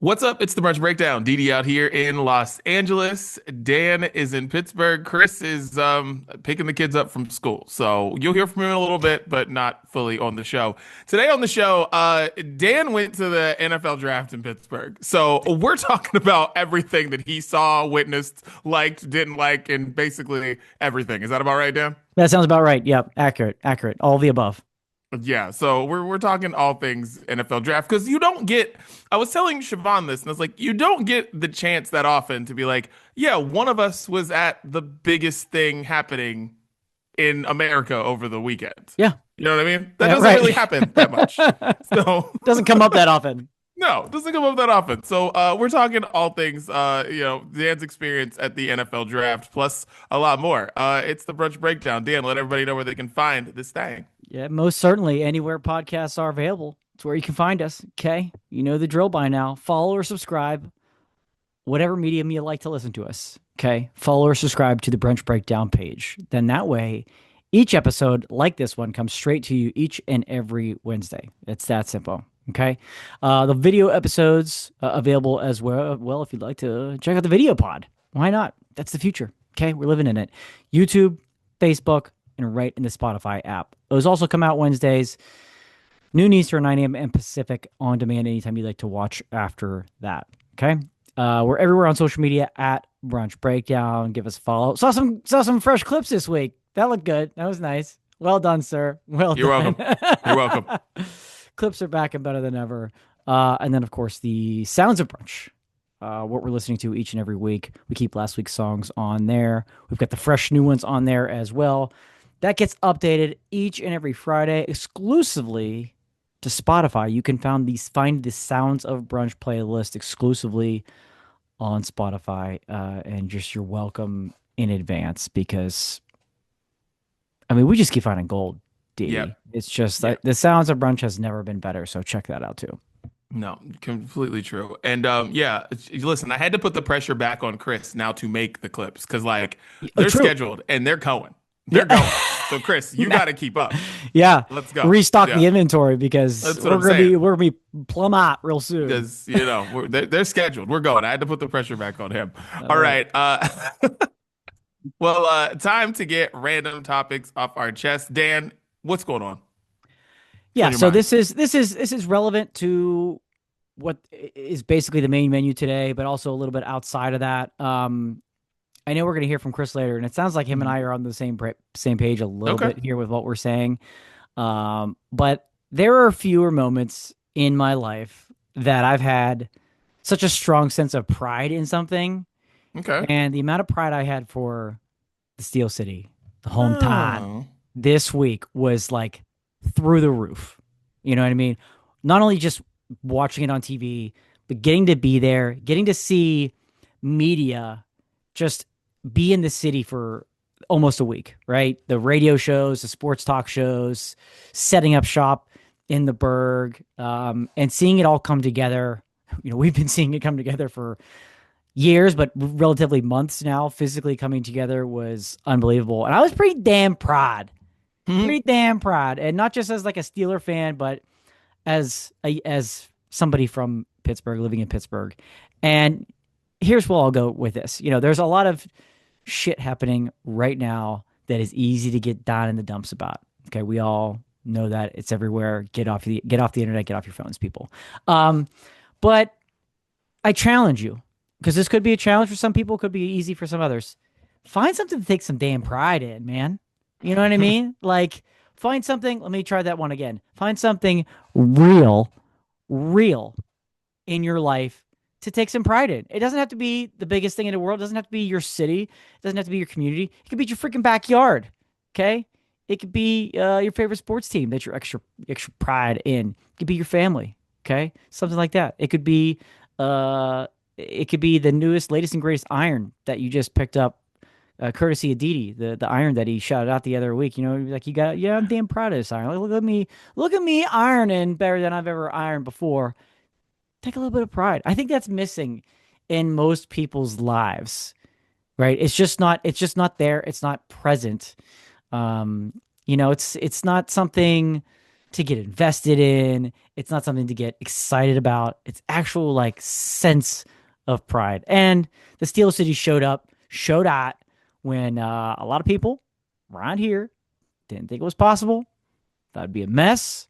What's up? It's the Brunch Breakdown. Didi out here in Los Angeles. Dan is in Pittsburgh. Chris is picking the kids up from school. So you'll hear from him in a little bit, but not fully on the show. Today on the show, Dan went to the NFL draft in Pittsburgh. So we're talking about everything that he saw, witnessed, liked, didn't like, and basically everything. Is that about right, Dan? That sounds about right. Yep. Accurate. All of the above. Yeah, so we're talking all things NFL draft because you don't get. I was telling Siobhan this, and I was like, you don't get the chance that often to be like, yeah, one of us was at the biggest thing happening in America over the weekend. Yeah. You know what I mean? That Yeah, doesn't right. really happen that much. So Doesn't come up that often. no, doesn't come up that often. So we're talking all things, Dan's experience at the NFL draft, plus a lot more. It's the Brunch Breakdown. Dan, let everybody know where they can find this thing. Yeah, most certainly. Anywhere podcasts are available, it's where you can find us. Okay. You know the drill by now. Follow or subscribe, whatever medium you like to listen to us. Okay. Follow or subscribe to the Brunch Breakdown page. Then that way, each episode like this one comes straight to you each and every Wednesday. It's that simple. Okay. The video episodes available as well. Well, if you'd like to check out the video pod, why not? That's the future. Okay. We're living in it. YouTube, Facebook, and right in the Spotify app. Those also come out Wednesdays, noon Eastern, 9 a.m. and Pacific, on demand anytime you'd like to watch after that. Okay. We're everywhere on social media at Brunch Breakdown. Give us a follow. Saw some fresh clips this week. That looked good. That was nice. Well done, sir. Well You're done. welcome. You're welcome. Clips are back and better than ever. And then, of course, the Sounds of Brunch, what we're listening to each and every week. We keep last week's songs on there. We've got the fresh new ones on there as well. That gets updated each and every Friday exclusively to Spotify. You can find the Sounds of Brunch playlist exclusively on Spotify. And just you're welcome in advance because, I mean, we just keep finding gold. Yeah. It's just that the Sounds of Brunch has never been better. So check that out too. No, completely true. And listen, I had to put the pressure back on Chris now to make the clips because like they're True. scheduled and they're going. They're going. So Chris, you got to keep up. Yeah. Let's go. Restock Yeah. the inventory because That's what I'm saying. we're gonna be plumb out real soon. Because they're scheduled. We're going. I had to put the pressure back on him. All right. right. Time to get random topics off our chest. Dan, what's going on? Yeah, on your so mind? this is relevant to what is basically the main menu today, but also a little bit outside of that. I know we're going to hear from Chris later, and it sounds like him and I are on the same page a little Okay. bit here with what we're saying. But there are fewer moments in my life that I've had such a strong sense of pride in something, Okay. and the amount of pride I had for the Steel City, the hometown, Oh. this week was like through the roof. You know what I mean? Not only just watching it on TV, but getting to be there, getting to see media just be in the city for almost a week, right? The radio shows, the sports talk shows, setting up shop in the Berg, and seeing it all come together. You know, we've been seeing it come together for years, but relatively months now. Physically coming together was unbelievable. And I was pretty damn proud. Mhm. Pretty damn proud. And not just as like a Steeler fan, but as somebody from Pittsburgh, living in Pittsburgh. And here's where I'll go with this. You know, there's a lot of shit happening right now that is easy to get down in the dumps about. Okay, we all know that it's everywhere. Get off the internet, get off your phones, people. But I challenge you, because this could be a challenge for some people, could be easy for some others. Find something to take some damn pride in, man. You know what I mean? Like, find something. Let me try that one again. Find something real in your life to take some pride in. It doesn't have to be the biggest thing in the world. It doesn't have to be your city. It doesn't have to be your community. It could be your freaking backyard. Okay. It could be your favorite sports team that you're extra pride in. It could be your family. Okay. Something like that. It could be the latest and greatest iron that you just picked up, courtesy of Didi, the iron that he shouted out the other week. You know, like I'm damn proud of this iron. Like, look at me ironing better than I've ever ironed before. Take a little bit of pride. I think that's missing in most people's lives, right? It's just not there. It's not present. You know, it's not something to get invested in. It's not something to get excited about. It's actual like sense of pride. And the Steel City showed out when a lot of people around here didn't think it was possible. That'd be a mess.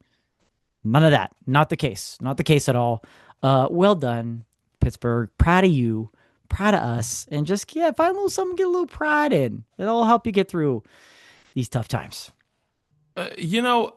None of that. Not the case. Not the case at all. Well done, Pittsburgh. Proud of you. Proud of us. And just, find a little something, get a little pride in. It'll help you get through these tough times. You know,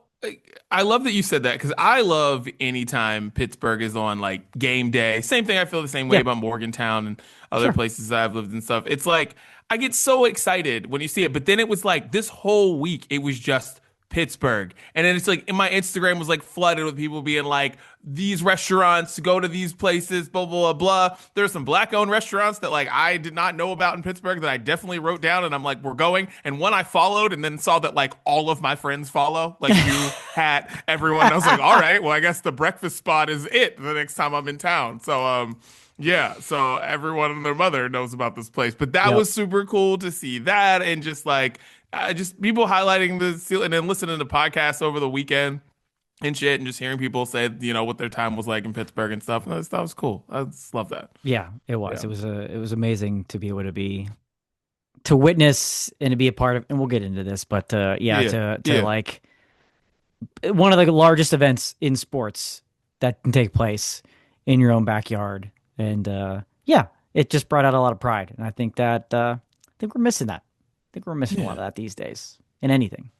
I love that you said that because I love anytime Pittsburgh is on like game day. Same thing. I feel the same way about Morgantown and other places that I've lived and stuff. It's like I get so excited when you see it, but then it was like this whole week it was just Pittsburgh, and then it's like in my Instagram was like flooded with people being like, these restaurants, go to these places, blah blah blah blah. There's some black-owned restaurants that like I did not know about in Pittsburgh that I definitely wrote down, and I'm like, we're going. And one I followed, and then saw that like all of my friends follow, like you, Hat, everyone. I was like, all right, well I guess the breakfast spot is it the next time I'm in town. So yeah, so everyone and their mother knows about this place, but that was super cool to see that, and just like. Just people highlighting the seal and then listening to podcasts over the weekend and shit, and just hearing people say, what their time was like in Pittsburgh and stuff. And that was cool. I just love that. Yeah, it was. Yeah. It was amazing to be able to witness and to be a part of. And we'll get into this, but like one of the largest events in sports that can take place in your own backyard, and it just brought out a lot of pride. And I think that I think we're missing that. I think we're missing a lot of that these days in anything.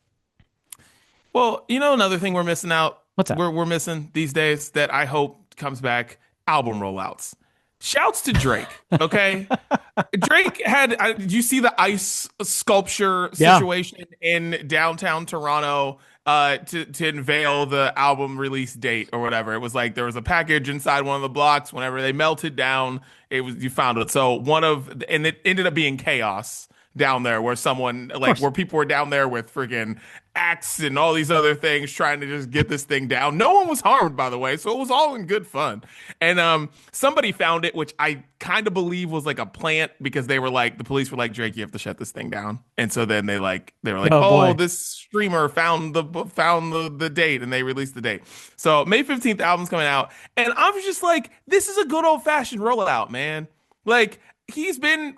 Well, another thing we're missing out. What's that? We're missing these days that I hope comes back: album rollouts. Shouts to Drake. Okay, Drake had. Did you see the ice sculpture situation in downtown Toronto? To unveil the album release date or whatever. It was like there was a package inside one of the blocks. Whenever they melted down, you found it. So and it ended up being chaos down there, where where people were down there with freaking axe and all these other things trying to just get this thing down. No one was harmed, by the way, so it was all in good fun. And somebody found it, which I kind of believe was like a plant, because they were like, the police were like, Drake, you have to shut this thing down. And so then they were like, this streamer found the date, and they released the date. So May 15th album's coming out, and I was just like, this is a good old fashioned rollout, man. Like, he's been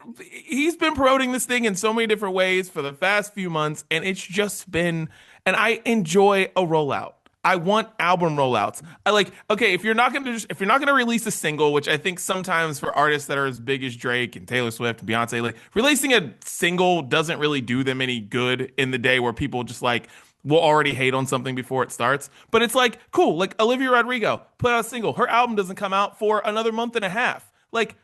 promoting this thing in so many different ways for the past few months, and it's just been, and I enjoy a rollout. I want album rollouts. If you're not gonna release a single, which I think sometimes for artists that are as big as Drake and Taylor Swift and Beyonce, like releasing a single doesn't really do them any good in the day where people just like will already hate on something before it starts. But it's like, cool, like Olivia Rodrigo put out a single. Her album doesn't come out for another month and a half. Like,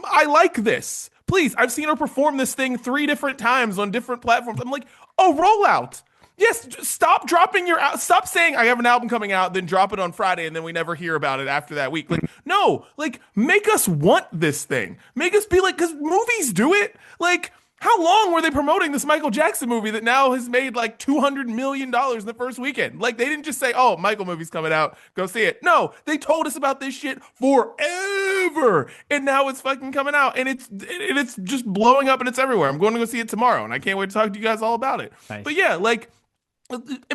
I like this. Please, I've seen her perform this thing 3 different times on different platforms. I'm like, rollout. Yes, stop saying I have an album coming out, then drop it on Friday, and then we never hear about it after that week. Like, no, like, make us want this thing. Make us be like, because movies do it. Like, how long were they promoting this Michael Jackson movie that now has made like $200 million in the first weekend? Like, they didn't just say, oh, Michael movie's coming out, go see it. No, they told us about this shit forever. And now it's fucking coming out, and it's just blowing up, and it's everywhere. I'm going to go see it tomorrow, and I can't wait to talk to you guys all about it. Nice. But yeah, like,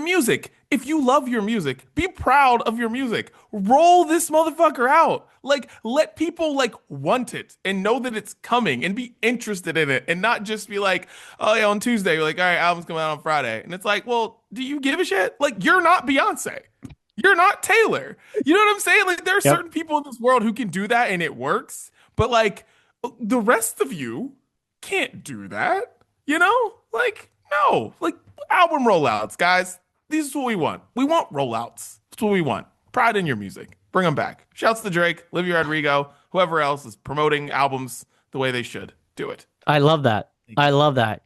music. If you love your music, be proud of your music. Roll this motherfucker out. Like, let people like want it and know that it's coming and be interested in it, and not just be like, oh yeah, on Tuesday you're like, all right, album's coming out on Friday, and it's like, well, do you give a shit? Like, you're not Beyonce. You're not Taylor. You know what I'm saying? Like, there are certain people in this world who can do that and it works, but like the rest of you can't do that. Like, no, like, album rollouts, guys. This is what we want. We want rollouts. That's what we want. Pride in your music. Bring them back. Shouts to Drake, Olivia Rodrigo, whoever else is promoting albums the way they should. Do it. I love that.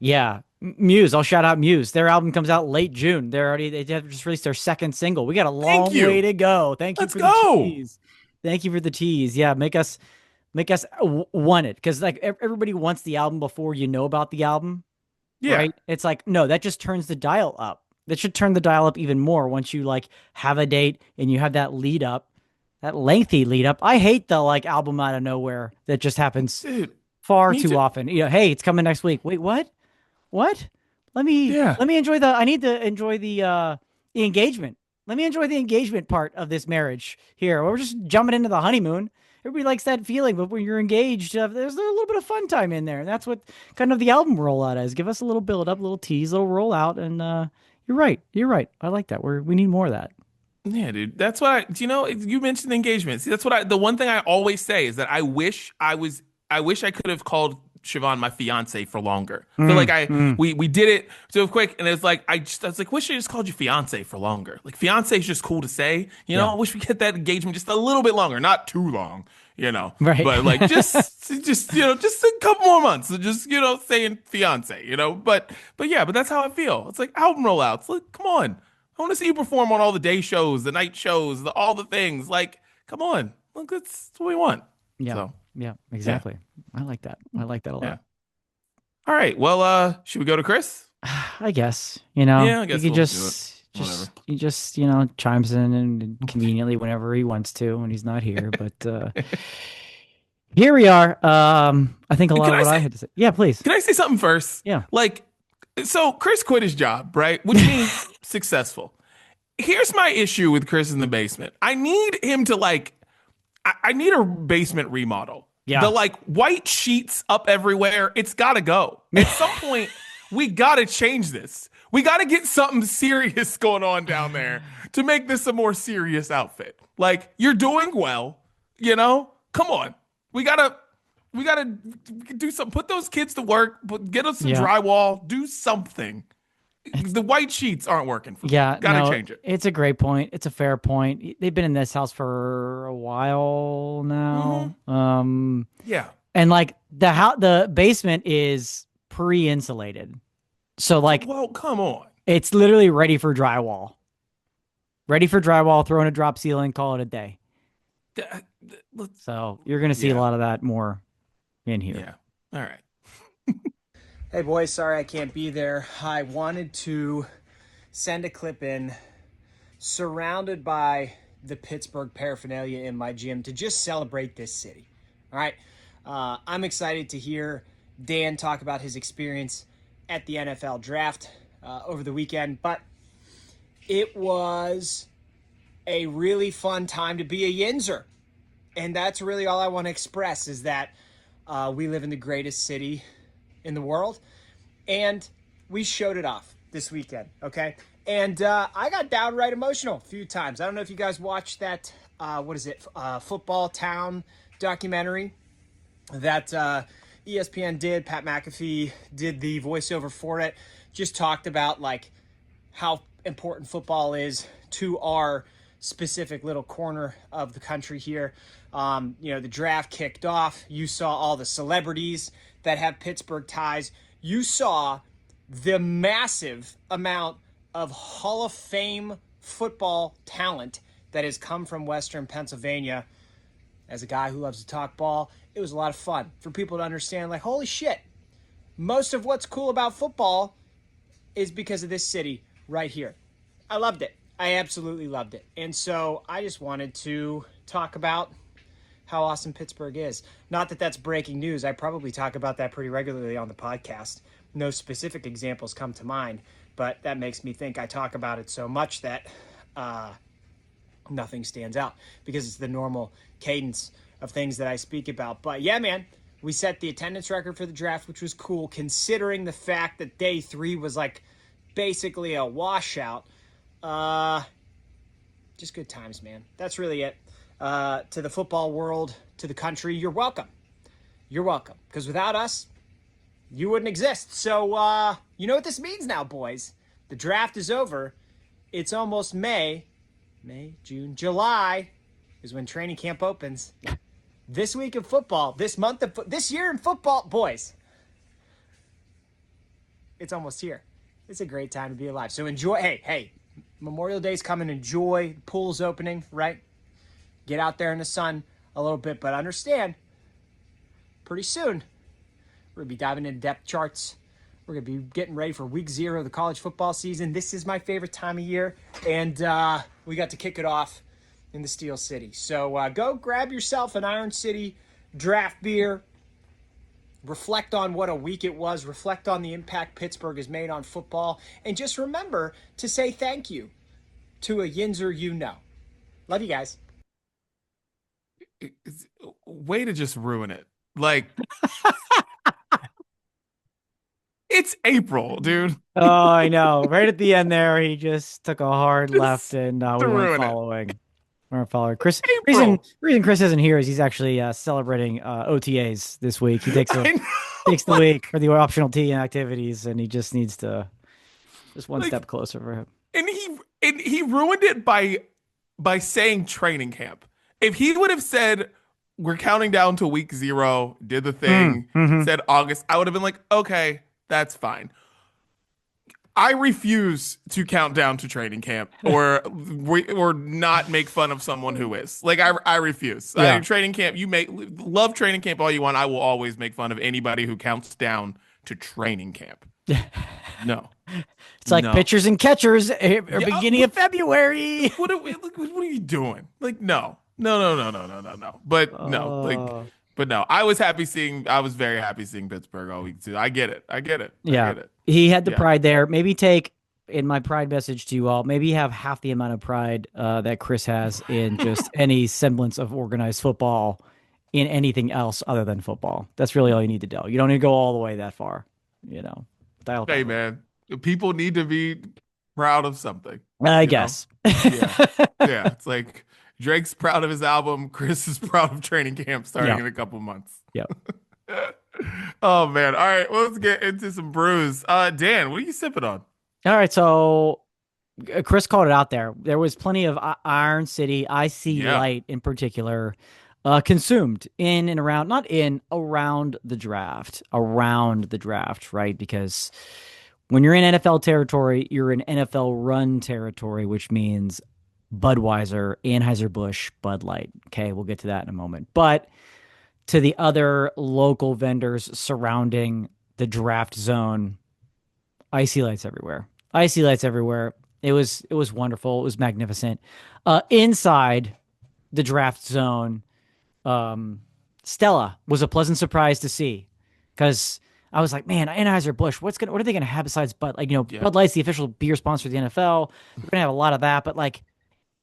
Yeah. Muse. I'll shout out Muse. Their album comes out late June. They just released their second single. We got a long way to go. Let's go. The tease. Thank you for the tease. Yeah. Make us want it. Cause like everybody wants the album before you know about the album. Yeah. Right. It's like, no, that just turns the dial up. That should turn the dial up even more once you like have a date and you have that lead up, that lengthy lead up. I hate the like album out of nowhere that just happens far too often. Hey, it's coming next week. Wait, what? Let me enjoy I need to enjoy the engagement Let me enjoy the engagement part of this marriage here. We're just jumping into the honeymoon. Everybody likes that feeling, but when you're engaged, there's a little bit of fun time in there. And that's what kind of the album rollout is. Give us a little build up, a little tease, a little rollout. And you're right. You're right. I like that. We need more of that. Yeah, dude. That's why, you mentioned engagement. See, the one thing I always say is that I wish I could have called Siobhan my fiance for longer. I feel like we did it so quick, and it's like I was like, wish I just called you fiance for longer. Like fiance is just cool to say, I wish we get that engagement just a little bit longer, not too long, Right. but like just a couple more months, so just saying fiance, but that's how I feel. It's like album rollouts. Like, come on, I want to see you perform on all the day shows, the night shows, all the things. Like, come on, look, that's what we want. Yeah. So. Yeah, exactly. Yeah. I like that. I like that a lot. Yeah. All right. Well, should we go to Chris? I guess, Yeah, I guess you can we'll he just, chimes in and conveniently whenever he wants to when he's not here. But here we are. I think a lot of what I had to say. Yeah, please. Can I say something first? Yeah. So Chris quit his job, right? Which means successful. Here's my issue with Chris in the basement. I need him to I need a basement remodel. Yeah. The white sheets up everywhere. It's got to go. At some point, we got to change this. We got to get something serious going on down there to make this a more serious outfit. You're doing well, Come on. We gotta do something. Put those kids to work. Get us some drywall. Do something. The white sheets aren't working for me. Gotta change it. It's a great point. It's a fair point. They've been in this house for a while now. Mm-hmm. Yeah. And the basement is pre-insulated. So well, come on. It's literally ready for drywall. Ready for drywall, throw in a drop ceiling, call it a day. So you're going to see a lot of that more in here. Yeah. All right. Hey boys, sorry I can't be there. I wanted to send a clip in surrounded by the Pittsburgh paraphernalia in my gym to just celebrate this city. All right. I'm excited to hear Dan talk about his experience at the NFL draft over the weekend, but it was a really fun time to be a Yinzer. And that's really all I want to express is that we live in the greatest city in the world, and we showed it off this weekend, okay? And I got downright emotional a few times. I don't know if you guys watched that, Football Town documentary that ESPN did. Pat McAfee did the voiceover for it, just talked about how important football is to our specific little corner of the country here. The draft kicked off. You saw all the celebrities that have Pittsburgh ties. You saw the massive amount of Hall of Fame football talent that has come from Western Pennsylvania. As a guy who loves to talk ball, it was a lot of fun for people to understand, holy shit, most of what's cool about football is because of this city right here. I loved it. I absolutely loved it. And so I just wanted to talk about how awesome Pittsburgh is. Not that that's breaking news. I probably talk about that pretty regularly on the podcast. No specific examples come to mind, but that makes me think I talk about it so much that nothing stands out because it's the normal cadence of things that I speak about. But yeah, man, we set the attendance record for the draft, which was cool considering the fact that day 3 was basically a washout. Just good times, man. That's really it. To the football world, to the country, you're welcome. You're welcome. Because without us, you wouldn't exist. So, you know what this means now, boys. The draft is over. It's almost May, June, July is when training camp opens. This week of football, this year in football, boys, it's almost here. It's a great time to be alive. So enjoy. Hey, Memorial Day's coming. Enjoy. Pool's opening, right? Get out there in the sun a little bit, but understand, pretty soon, we're going to be diving into depth charts. We're going to be getting ready for week 0 of the college football season. This is my favorite time of year, and we got to kick it off in the Steel City. So go grab yourself an Iron City draft beer. Reflect on what a week it was. Reflect on the impact Pittsburgh has made on football. And just remember to say thank you to a Yinzer you know. Love you guys. Way to just ruin it. Like, it's April, dude. Oh, I know. Right at the end there, he just took a hard Just left, and we to weren't ruin it. following. We weren't following. Chris, April. reason Chris isn't here is he's actually celebrating OTAs this week. He takes I know. takes the week for the optional T activities, and he just needs to just one Like, step closer for him. And he ruined it by saying training camp. If he would have said we're counting down to week 0, did the thing, said August, I would have been like, okay, that's fine. I refuse to count down to training camp or not make fun of someone who is. Like, I refuse. Yeah. Training camp, love training camp all you want. I will always make fun of anybody who counts down to training camp. No. It's like pitchers and catchers beginning of February. What are you doing? Like, no. But no, I was very happy seeing Pittsburgh all week too. I get it. Yeah. He had the pride there. Maybe take, in my pride message to you all, maybe have half the amount of pride that Chris has in just any semblance of organized football in anything else other than football. That's really all you need to do. You don't need to go all the way that far, Hey, man, people need to be proud of something. I guess. Yeah. It's like Drake's proud of his album. Chris is proud of training camp starting in a couple months. Yeah. Oh, man. All right. Well, let's get into some brews. Dan, what are you sipping on? All right. So Chris called it out there. There was plenty of Iron City, IC Light in particular, consumed in and around, around the draft, right? Because when you're in NFL territory, you're in NFL run territory, which means Budweiser, Anheuser-Busch, Bud Light. Okay, we'll get to that in a moment. But to the other local vendors surrounding the draft zone, icy lights everywhere. It was wonderful. It was magnificent. Inside the draft zone, Stella was a pleasant surprise to see, because I was like, man, Anheuser-Busch, what are they going to have besides Bud? Like, Bud Light's the official beer sponsor of the NFL. We're going to have a lot of that, but like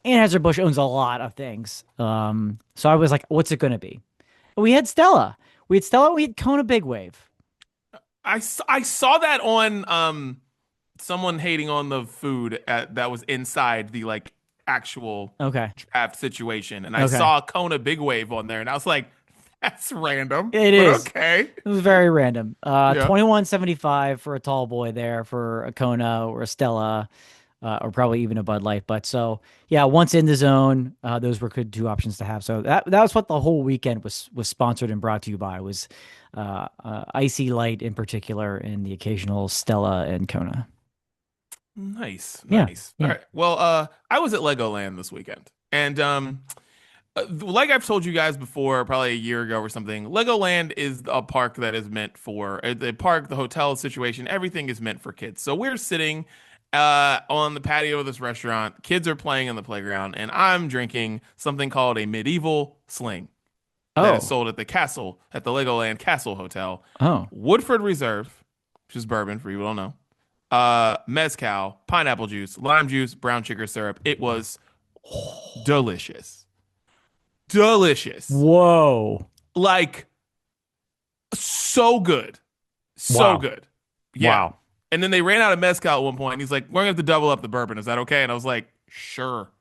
Anheuser-Busch owns a lot of things. So I was like, what's it going to be? We had Stella. We had Kona Big Wave. I saw that on someone hating on the food that was inside the like actual draft situation, and I saw Kona Big Wave on there, and I was like, that's random. It is. Okay. It was very random. $21.75 for a tall boy there for a Kona or a Stella, or probably even a Bud Light. But so, yeah, once in the zone, those were good 2 options to have. So that was what the whole weekend was sponsored and brought to you by, was Icy Light in particular, and the occasional Stella and Kona. Nice. Yeah. All right. Well, I was at Legoland this weekend, and like I've told you guys before, probably a year ago or something, Legoland is a park that is meant for the hotel situation. Everything is meant for kids. So we're sitting on the patio of this restaurant. Kids are playing on the playground, and I'm drinking something called a medieval sling. That is sold at the Legoland Castle Hotel. Woodford Reserve, which is bourbon for you who don't know. Mezcal, pineapple juice, lime juice, brown sugar syrup. It was delicious. Whoa. Like, so good. So good. Yeah. Wow. And then they ran out of mezcal at one point, and he's like, we're going to have to double up the bourbon. Is that okay? And I was like, sure.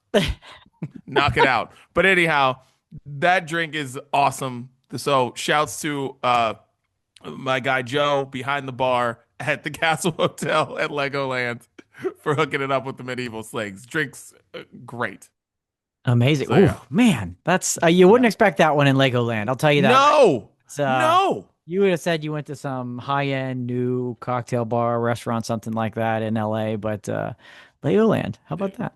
Knock it out. But anyhow, that drink is awesome. So shouts to my guy Joe behind the bar at the Castle Hotel at Legoland for hooking it up with the medieval slings. Drinks great. Amazing. So, oh man, that's you wouldn't expect that one in Legoland. I'll tell you that. No. You would have said you went to some high-end new cocktail bar, restaurant, something like that in LA, but Legoland, how about that?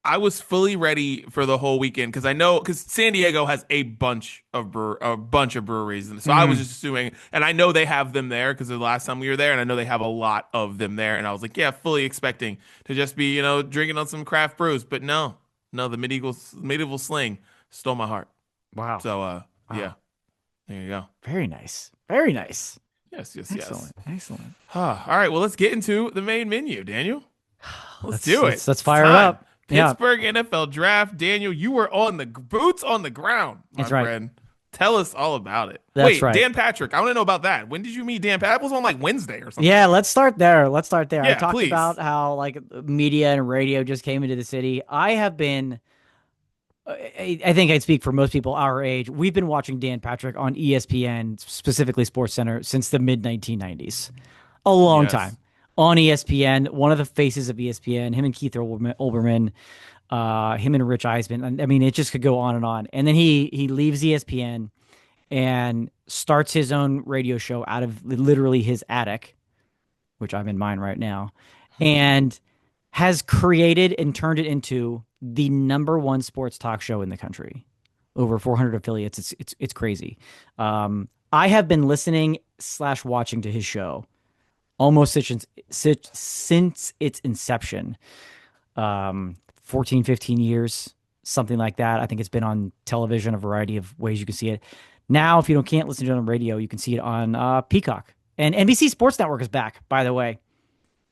I was fully ready for the whole weekend because San Diego has a bunch of breweries, and so I was just assuming, and I know they have them there because the last time we were there, and I know they have a lot of them there, and I was like, yeah, fully expecting to just be drinking on some craft brews, but no, the medieval sling stole my heart. Wow. So yeah, there you go. Very nice. Yes. Excellent. All right, well, let's get into the main menu, Daniel. Let's do it. Let's fire it up. Yeah. Pittsburgh NFL draft. Daniel, you were on the boots on the ground, my That's right. friend. Tell us all about it. That's Wait, right. Dan Patrick. I want to know about that. When did you meet Dan Patrick? That was on like Wednesday or something. Yeah, let's start there. I Yeah, talked please. about how like media and radio just came into the city. I have been I think I'd speak for most people our age. We've been watching Dan Patrick on ESPN, specifically Sports Center, since the mid 1990s. A long time. On ESPN, one of the faces of ESPN, him and Keith Olbermann, him and Rich Eisman. I mean, it just could go on and on. And then he leaves ESPN and starts his own radio show out of literally his attic, which I'm in mine right now, and has created and turned it into the #1 sports talk show in the country. Over 400 affiliates. It's crazy. I have been listening / watching to his show almost since its inception. 14, 15 years, something like that. I think it's been on television, a variety of ways you can see it. Now, if you can't listen to it on radio, you can see it on Peacock. And NBC Sports Network is back, by the way.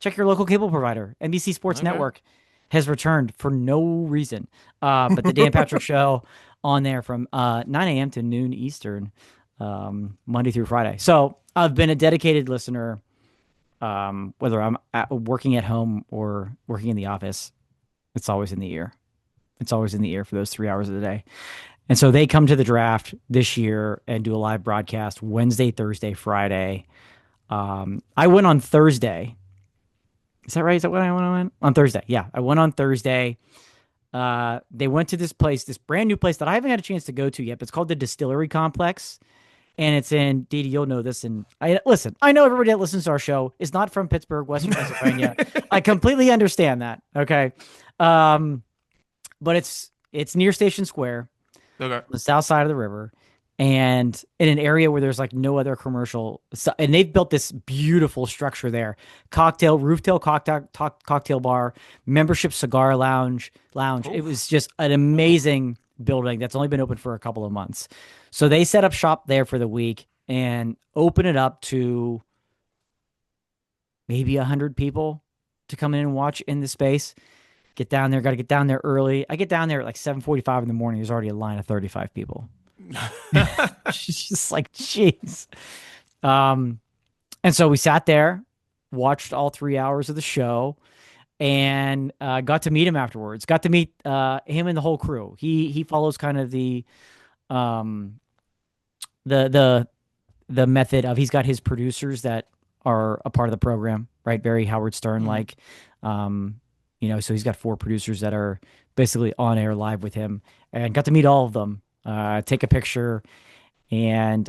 Check your local cable provider. NBC Sports Network has returned for no reason. But the Dan Patrick Show on there from 9 a.m. to noon Eastern, Monday through Friday. So I've been a dedicated listener, whether I'm working at home or working in the office. It's always in the ear. It's always in the ear for those 3 hours of the day. And so they come to the draft this year and do a live broadcast Wednesday, Thursday, Friday. I went on Thursday. Is that right? Is that when I went on Thursday? Yeah, I went on Thursday. They went to this place, this brand new place that I haven't had a chance to go to yet, but it's called the Distillery Complex. And it's in, Didi, you'll know this. And I know everybody that listens to our show is not from Pittsburgh, Western Pennsylvania. I completely understand that. Okay. But it's near Station Square, Okay. the south side of the river, and in an area where there's like no other commercial. And they've built this beautiful structure there. Rooftop cocktail bar, membership cigar lounge. Oof. It was just an amazing building that's only been open for a couple of months. So they set up shop there for the week and open it up to maybe 100 people to come in and watch in the space. Get down there. Got to get down there early. I get down there at like 7:45 in the morning. There's already a line of 35 people. She's just like, jeez. And so we sat there, watched all 3 hours of the show, and got to meet him afterwards. Got to meet him and the whole crew. He follows kind of the method of, he's got his producers that are a part of the program, right? Very Howard Stern like. So he's got 4 producers that are basically on air live with him, and got to meet all of them, take a picture. And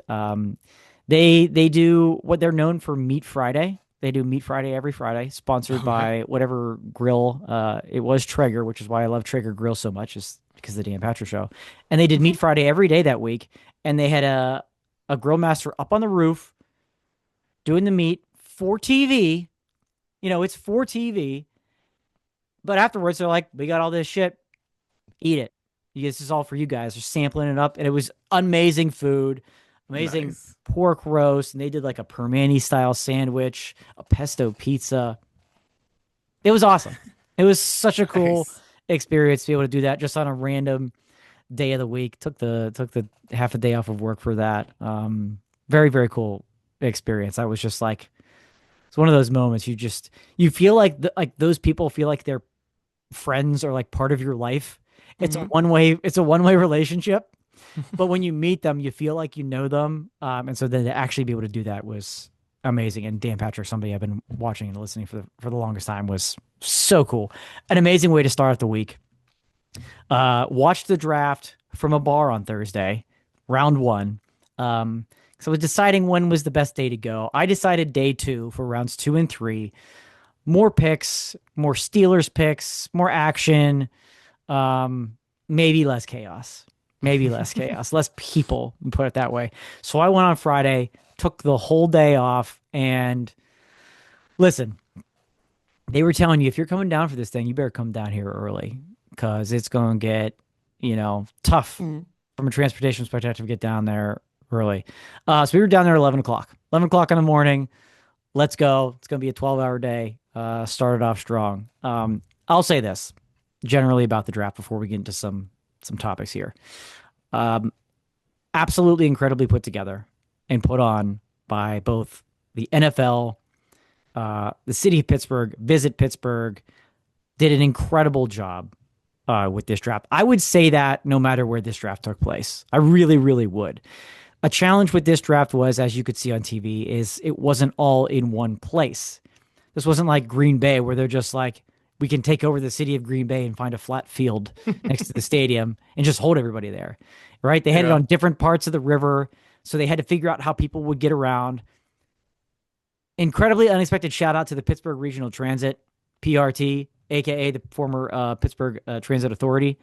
they do what they're known for, Meat Friday. They do Meat Friday every Friday, sponsored by whatever grill. It was Traeger, which is why I love Traeger Grill so much, is because of the Dan Patrick Show. And they did Meat Friday every day that week. And they had a grill master up on the roof doing the meat for TV. It's for TV. But afterwards, they're like, we got all this shit. Eat it. This is all for you guys. They're sampling it up. And it was amazing food, amazing pork roast. And they did like a Permani style sandwich, a pesto pizza. It was awesome. It was such a cool experience to be able to do that just on a random day of the week. Took the half a day off of work for that. Very, very cool experience. I was just like, it's one of those moments you feel like those people feel like they're friends or like part of your life. It's a one-way relationship. But when you meet them, you feel like you know them. And so then to actually be able to do that was amazing. And Dan Patrick, somebody I've been watching and listening for the longest time, was so cool. An amazing way to start off the week. Watched the draft from a bar on Thursday, round 1. So I was deciding when was the best day to go. I decided day 2 for rounds 2 and 3. More picks, more Steelers picks, more action, maybe less chaos. Less people, put it that way. So I went on Friday, took the whole day off, and listen, they were telling you, if you're coming down for this thing, you better come down here early, because it's going to get, tough from a transportation perspective to get down there early. So we were down there at 11 o'clock. 11 o'clock in the morning. Let's go. It's going to be a 12-hour day. Started off strong. I'll say this. generally about the draft before we get into some topics here. Absolutely incredibly put together and put on by both the NFL, the city of Pittsburgh, Visit Pittsburgh, did an incredible job with this draft. I would say that no matter where this draft took place. I really, really would. A challenge with this draft was, as you could see on TV, is it wasn't all in one place. This wasn't like Green Bay where they're just like, we can take over the city of Green Bay and find a flat field next to the stadium and just hold everybody there, right? They had it on different parts of the river, so they had to figure out how people would get around. Incredibly unexpected shout out to the Pittsburgh Regional Transit, PRT, aka the former Pittsburgh Transit Authority.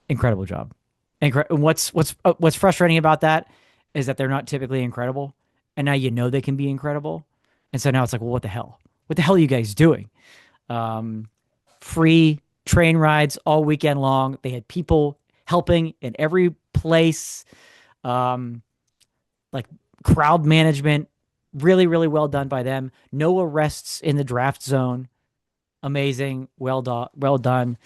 Incredible job. What's frustrating about that is that they're not typically incredible, and now you know they can be incredible, and so now it's like, well, what the hell? What the hell are you guys doing? Free train rides all weekend long. They had people helping in every place, like crowd management. Really, really well done by them. No arrests in the draft zone. Amazing. Well done.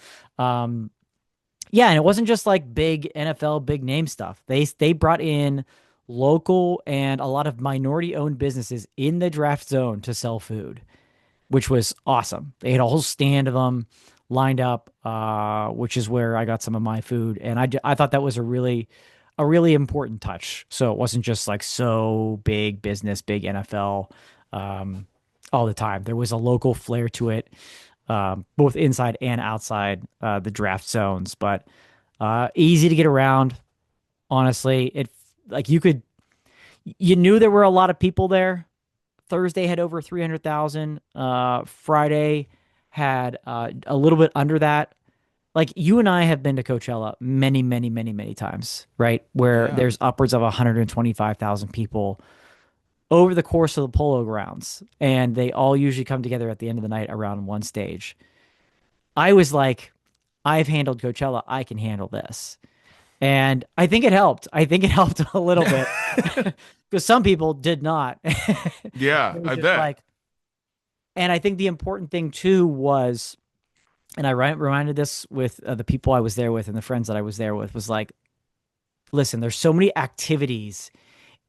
Yeah, and it wasn't just like big NFL, big name stuff. They brought in local and a lot of minority-owned businesses in the draft zone to sell food, which was awesome. They had a whole stand of them lined up, which is where I got some of my food, and I thought that was a really important touch. So it wasn't just like so big business, big NFL all the time. There was a local flair to it. Both inside and outside the draft zones, but easy to get around. Honestly, you knew there were a lot of people there. Thursday had over 300,000. Friday had a little bit under that. Like, you and I have been to Coachella many, many, many, many times, right? Where there's upwards of 125,000 people over the course of the Polo Grounds, and they all usually come together at the end of the night around one stage. I was like, I've handled Coachella, I can handle this. And I think it helped. I think it helped a little bit because some people did not. Yeah, I bet. And I think the important thing too was, and I reminded this with the people I was there with and the friends that I was there with, was like, listen, there's so many activities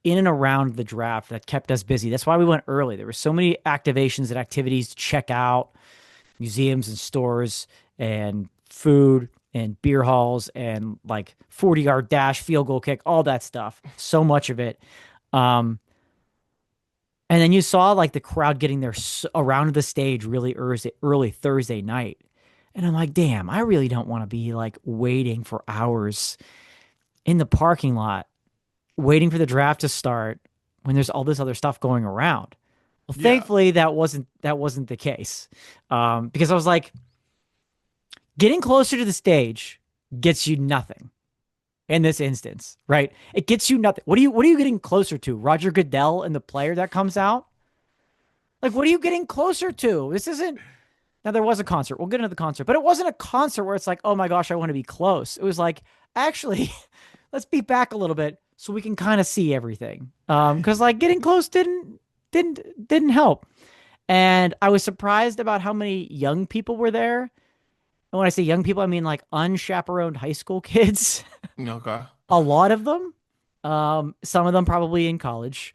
in and around the draft that kept us busy. That's why we went early. There were so many activations and activities to check out, museums and stores and food and beer halls and like 40-yard dash, field goal kick, all that stuff. So much of it. And then you saw like the crowd getting there around the stage really early Thursday night. And I'm like, damn, I really don't want to be like waiting for hours in the parking lot, waiting for the draft to start when there's all this other stuff going around. Well, thankfully that wasn't the case. Because I was like, getting closer to the stage gets you nothing in this instance, right? It gets you nothing. What are you getting closer to? Roger Goodell and the player that comes out? Like, what are you getting closer to? This isn't. Now, there was a concert. We'll get into the concert, but it wasn't a concert where it's like, oh my gosh, I want to be close. It was like, actually, let's be back a little bit so we can kind of see everything. Because like getting close didn't help. And I was surprised about how many young people were there. And when I say young people, I mean like unchaperoned high school kids. Okay. A lot of them. Some of them probably in college,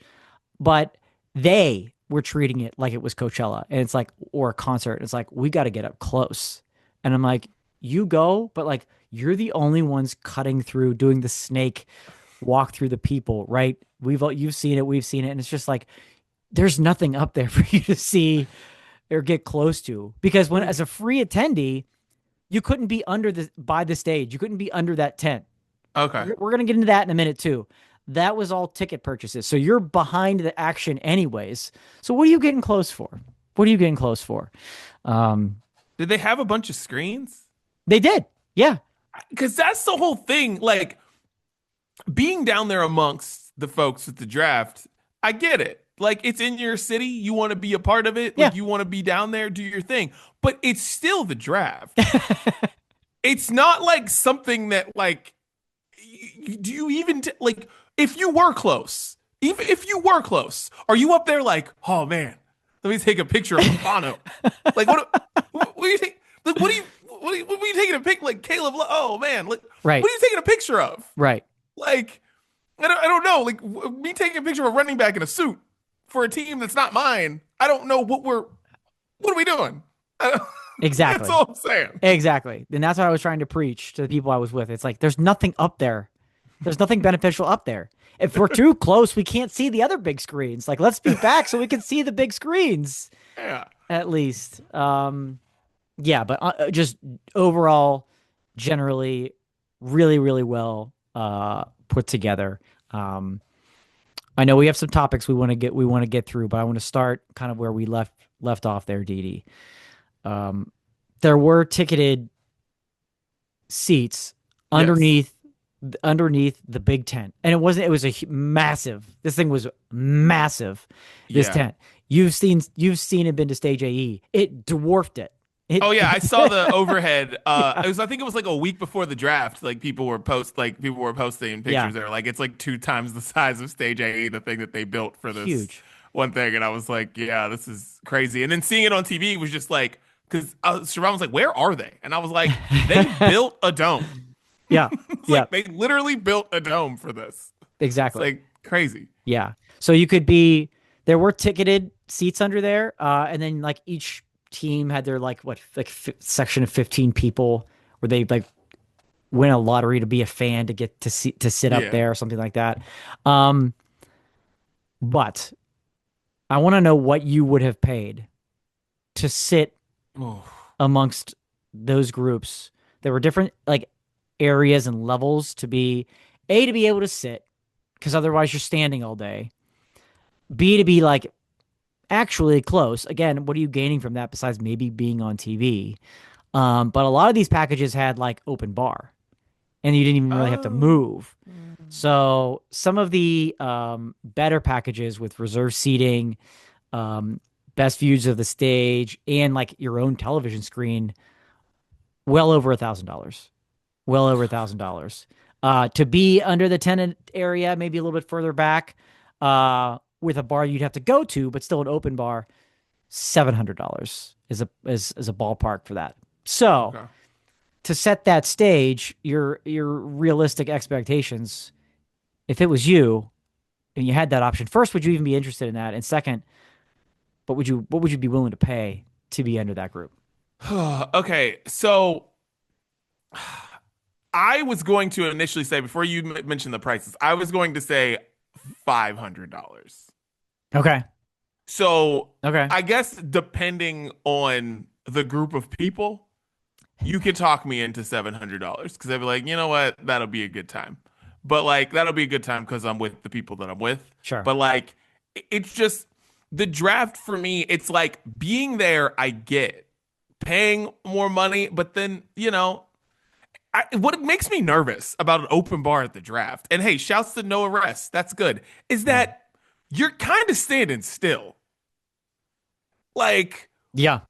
but they were treating it like it was Coachella, and it's like, or a concert. It's like, we got to get up close. And I'm like, you go, but like, you're the only ones cutting through, doing the snake walk through the people, right? You've seen it, we've seen it. And it's just like, there's nothing up there for you to see or get close to, because when, as a free attendee, you couldn't be by the stage. You couldn't be under that tent. Okay. We're going to get into that in a minute too. That was all ticket purchases. So you're behind the action anyways. So what are you getting close for? What are you getting close for? Did they have a bunch of screens? They did. Yeah. Because that's the whole thing. Like, being down there amongst the folks at the draft, I get it. Like, it's in your city. You want to be a part of it. Like, you want to be down there, do your thing. But it's still the draft. It's not like something that, like, do you even, like, if you were close, even if you were close, are you up there like, oh man, let me take a picture of Bono? Like, what do you think? Like, what what are you taking a pic like Caleb? Oh man, like Right. what are you taking a picture of? Right. Like I don't know. Like me taking a picture of a running back in a suit for a team that's not mine. I don't know what are we doing? Exactly. That's all I'm saying. Exactly. And that's what I was trying to preach to the people I was with. It's like, there's nothing up there. There's nothing beneficial up there. If we're too close, we can't see the other big screens. Like, let's be back so we can see the big screens. Yeah. At least. Yeah, but just overall, generally, really, really well put together. I know we have some topics we want to get through, but I want to start kind of where we left off there, Dee. There were ticketed seats underneath the big tent, and it was a massive. This thing was massive. This tent. You've seen it, been to stage AE. It dwarfed it. Oh yeah, I saw the overhead. I think it was like a week before the draft. Like people were posting pictures. Yeah. There, like it's like 2 times the size of Stage AE, the thing that they built for this Huge. one thing. And I was like, yeah, this is crazy. And then seeing it on TV was just like, because Sharon was like, where are they? And I was like, they built a dome. Yeah, yeah. Like, they literally built a dome for this. Exactly. It's like crazy. Yeah. So there were ticketed seats under there, and then like each team had their section of 15 people where they like win a lottery to be a fan to get to sit up there or something like that. But I want to know what you would have paid to sit amongst those groups. There were different like areas and levels to be able to sit, because otherwise you're standing all day. B, to be like actually close. Again, what are you gaining from that besides maybe being on TV? But a lot of these packages had like open bar, and you didn't even really have to move. So some of the better packages with reserved seating, best views of the stage, and like your own television screen, well over $1,000. Well over $1,000. To be under the tenant area, maybe a little bit further back, with a bar you'd have to go to, but still an open bar, $700 is a ballpark for that. So to set that stage, your realistic expectations, if it was you and you had that option, first, would you even be interested in that? And second, what would you be willing to pay to be under that group? Okay, so I was going to initially say, before you mentioned the prices, I was going to say $500. Okay. So I guess depending on the group of people, you could talk me into $700, because I'd be like, you know what, that'll be a good time. But like that'll be a good time because I'm with the people that I'm with. Sure. But like it's just the draft for me. It's like being there. I get paying more money, but then what makes me nervous about an open bar at the draft, and hey, shouts to no arrests, that's good, is that you're kind of standing still. Like, yeah.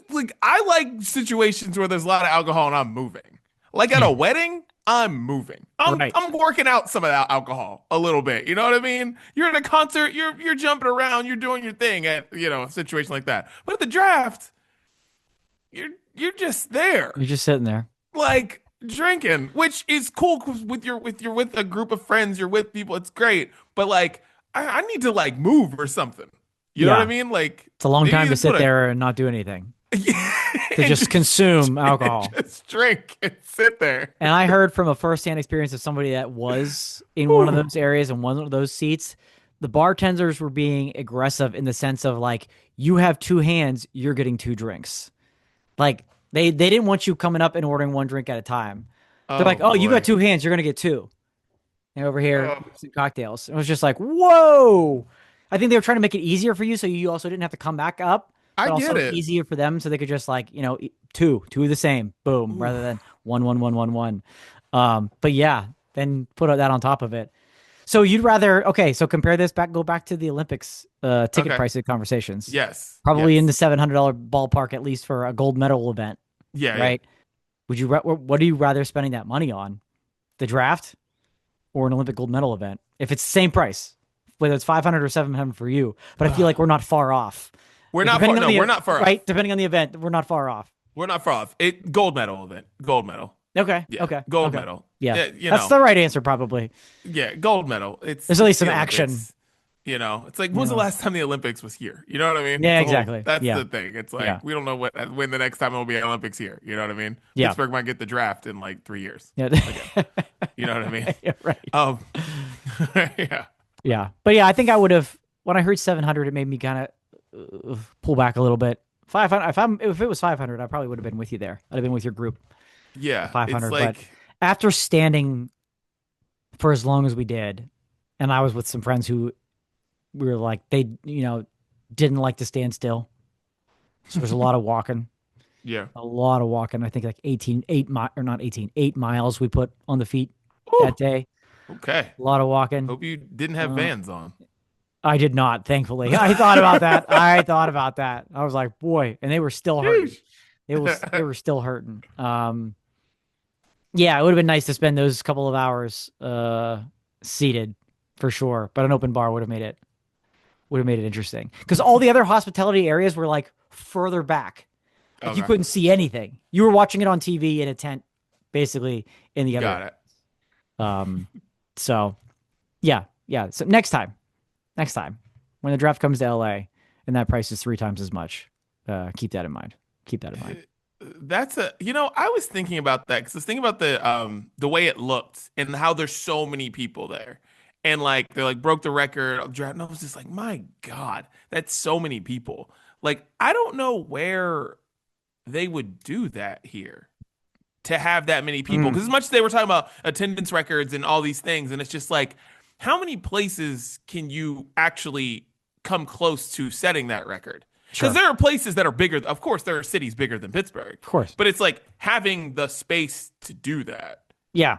Like, I like situations where there's a lot of alcohol and I'm moving. Like at a wedding, I'm moving. I'm working out some of that alcohol a little bit. You know what I mean? You're at a concert, you're jumping around, you're doing your thing at a situation like that. But at the draft, you're just there. You're just sitting there. Like drinking, which is cool because you're with a group of friends, you're with people, it's great. But like, I need to like move or something. You know what I mean? Like, it's a long time to sit there and not do anything. To just consume alcohol. Just drink and sit there. And I heard from a firsthand experience of somebody that was in one of those areas and one of those seats, the bartenders were being aggressive in the sense of like, you have 2 hands, you're getting 2 drinks. Like they didn't want you coming up and ordering 1 drink at a time. They're like, oh, you got 2 hands, you're going to get 2. And over here, some cocktails. It was just like, whoa. I think they were trying to make it easier for you, so you also didn't have to come back up. But I get it. Easier for them, so they could just like, two of the same, boom, rather than one. But yeah, then put that on top of it. So you'd rather so compare this back, go back to the Olympics ticket prices conversations. Yes, probably in the $700 ballpark at least for a gold medal event. Yeah, right. Would you? What do you rather spending that money on, the draft, or an Olympic gold medal event? If it's the same price, whether it's $500 or $700 for you, but I feel like we're not far off. We're not far off. Right? Depending on the event, we're not far off. We're not far off. Gold medal event. Gold medal. Okay. Yeah. Okay. Gold okay. medal. Yeah. You That's know. the right answer, probably. Yeah. Gold medal. There's at least some action. It's like, when was the last time the Olympics was here? You know what I mean? Yeah, exactly. That's the thing. It's like, we don't know when the next time it will be Olympics here. You know what I mean? Yeah. Pittsburgh might get the draft in like 3 years. Yeah. You know what I mean? Yeah, right. Yeah. Yeah. But yeah, I think I would have, when I heard 700, it made me kind of pull back a little bit. 500. If it was 500, I probably would have been with you there. I'd have been with your group. Yeah. 500. But after standing for as long as we did, and I was with some friends who we were like, they, didn't like to stand still. So there's a lot of walking. Yeah. A lot of walking. I think like 8 miles we put on the feet that day. Okay. A lot of walking. Hope you didn't have Vans on. I did not, thankfully. I thought about that. I was like, boy, and they were still hurting. They were still hurting. Yeah, it would have been nice to spend those couple of hours seated for sure, but an open bar would have made it interesting, because all the other hospitality areas were like further back. Like you couldn't see anything. You were watching it on TV in a tent, basically in the other. Got it. So yeah. So next time when the draft comes to LA and that price is 3 times as much, keep that in mind. That's I was thinking about that, because I was thinking about the way it looked and how there's so many people there, and like they like broke the record of draft, and I was just like, my God, that's so many people. Like, I don't know where they would do that here to have that many people, because as much as they were talking about attendance records and all these things, and it's just like, how many places can you actually come close to setting that record? Because there are places that are bigger. Of course, there are cities bigger than Pittsburgh. Of course. But it's like having the space to do that. Yeah.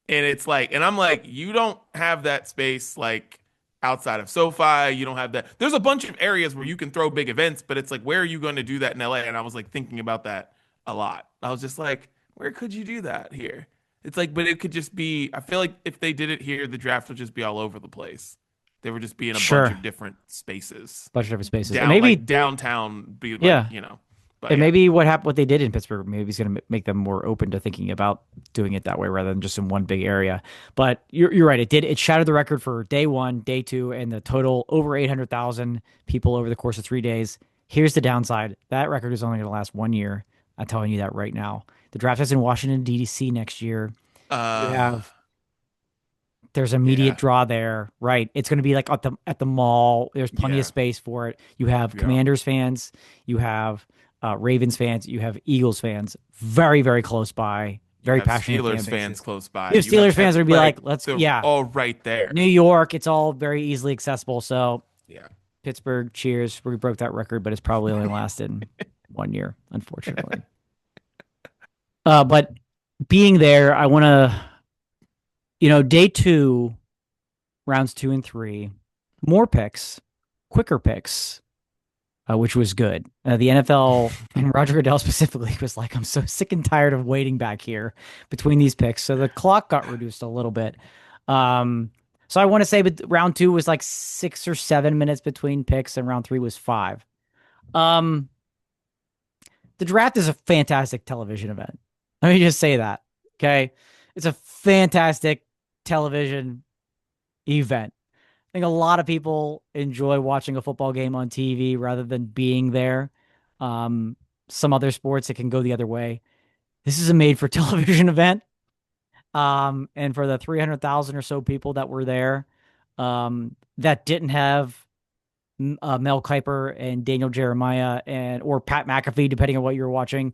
And it's like, and I'm like, you don't have that space like outside of SoFi. You don't have that. There's a bunch of areas where you can throw big events, but it's like, where are you going to do that in LA? And I was like thinking about that a lot. I was just like, where could you do that here? It's like, but it could just be, I feel like if they did it here, the draft would just be all over the place. They would just be in a bunch of different spaces. And maybe like downtown be like, But and maybe what they did in Pittsburgh, maybe is going to make them more open to thinking about doing it that way rather than just in one big area. But you're right. It shattered the record for day 1, day 2, and the total over 800,000 people over the course of 3 days. Here's the downside. That record is only going to last 1 year. I'm telling you that right now. The draft is in Washington, D.C. next year. There's immediate draw there, right? It's going to be like at the mall. There's plenty of space for it. You have Commanders fans. You have Ravens fans. You have Eagles fans. Very, very close by. Very passionate. Steelers fans close by. If Steelers fans would be like, let's all right there. New York, it's all very easily accessible. So yeah, Pittsburgh, cheers. We broke that record, but it's probably only lasted 1 year, unfortunately. But being there, I want to, day 2, rounds 2 and 3, more picks, quicker picks, which was good. The NFL and Roger Goodell specifically was like, I'm so sick and tired of waiting back here between these picks. So the clock got reduced a little bit. So I want to say, but round 2 was like 6 or 7 minutes between picks, and round 3 was 5. The draft is a fantastic television event. Let me just say that. Okay. It's a fantastic television event. I think a lot of people enjoy watching a football game on TV rather than being there. Some other sports, it can go the other way. This is a made for television event. And for the 300,000 or so people that were there, that didn't have Mel Kiper and Daniel Jeremiah or Pat McAfee, depending on what you were watching,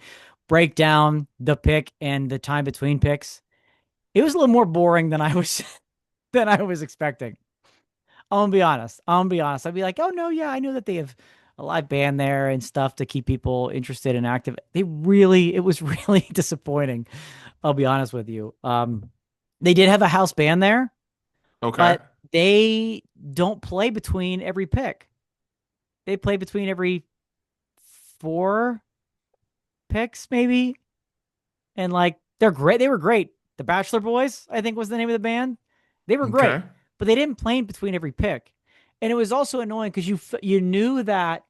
break down the pick and the time between picks, it was a little more boring than I was expecting. I'm gonna be honest. I'd be like, oh no, yeah, I know that they have a live band there and stuff to keep people interested and active. It was really disappointing. I'll be honest with you. They did have a house band there. Okay. But they don't play between every pick. They play between every 4 picks, maybe. And like, they're great. They were great. The Bachelor Boys, I think was the name of the band. They were great, but they didn't play in between every pick. And it was also annoying because you knew that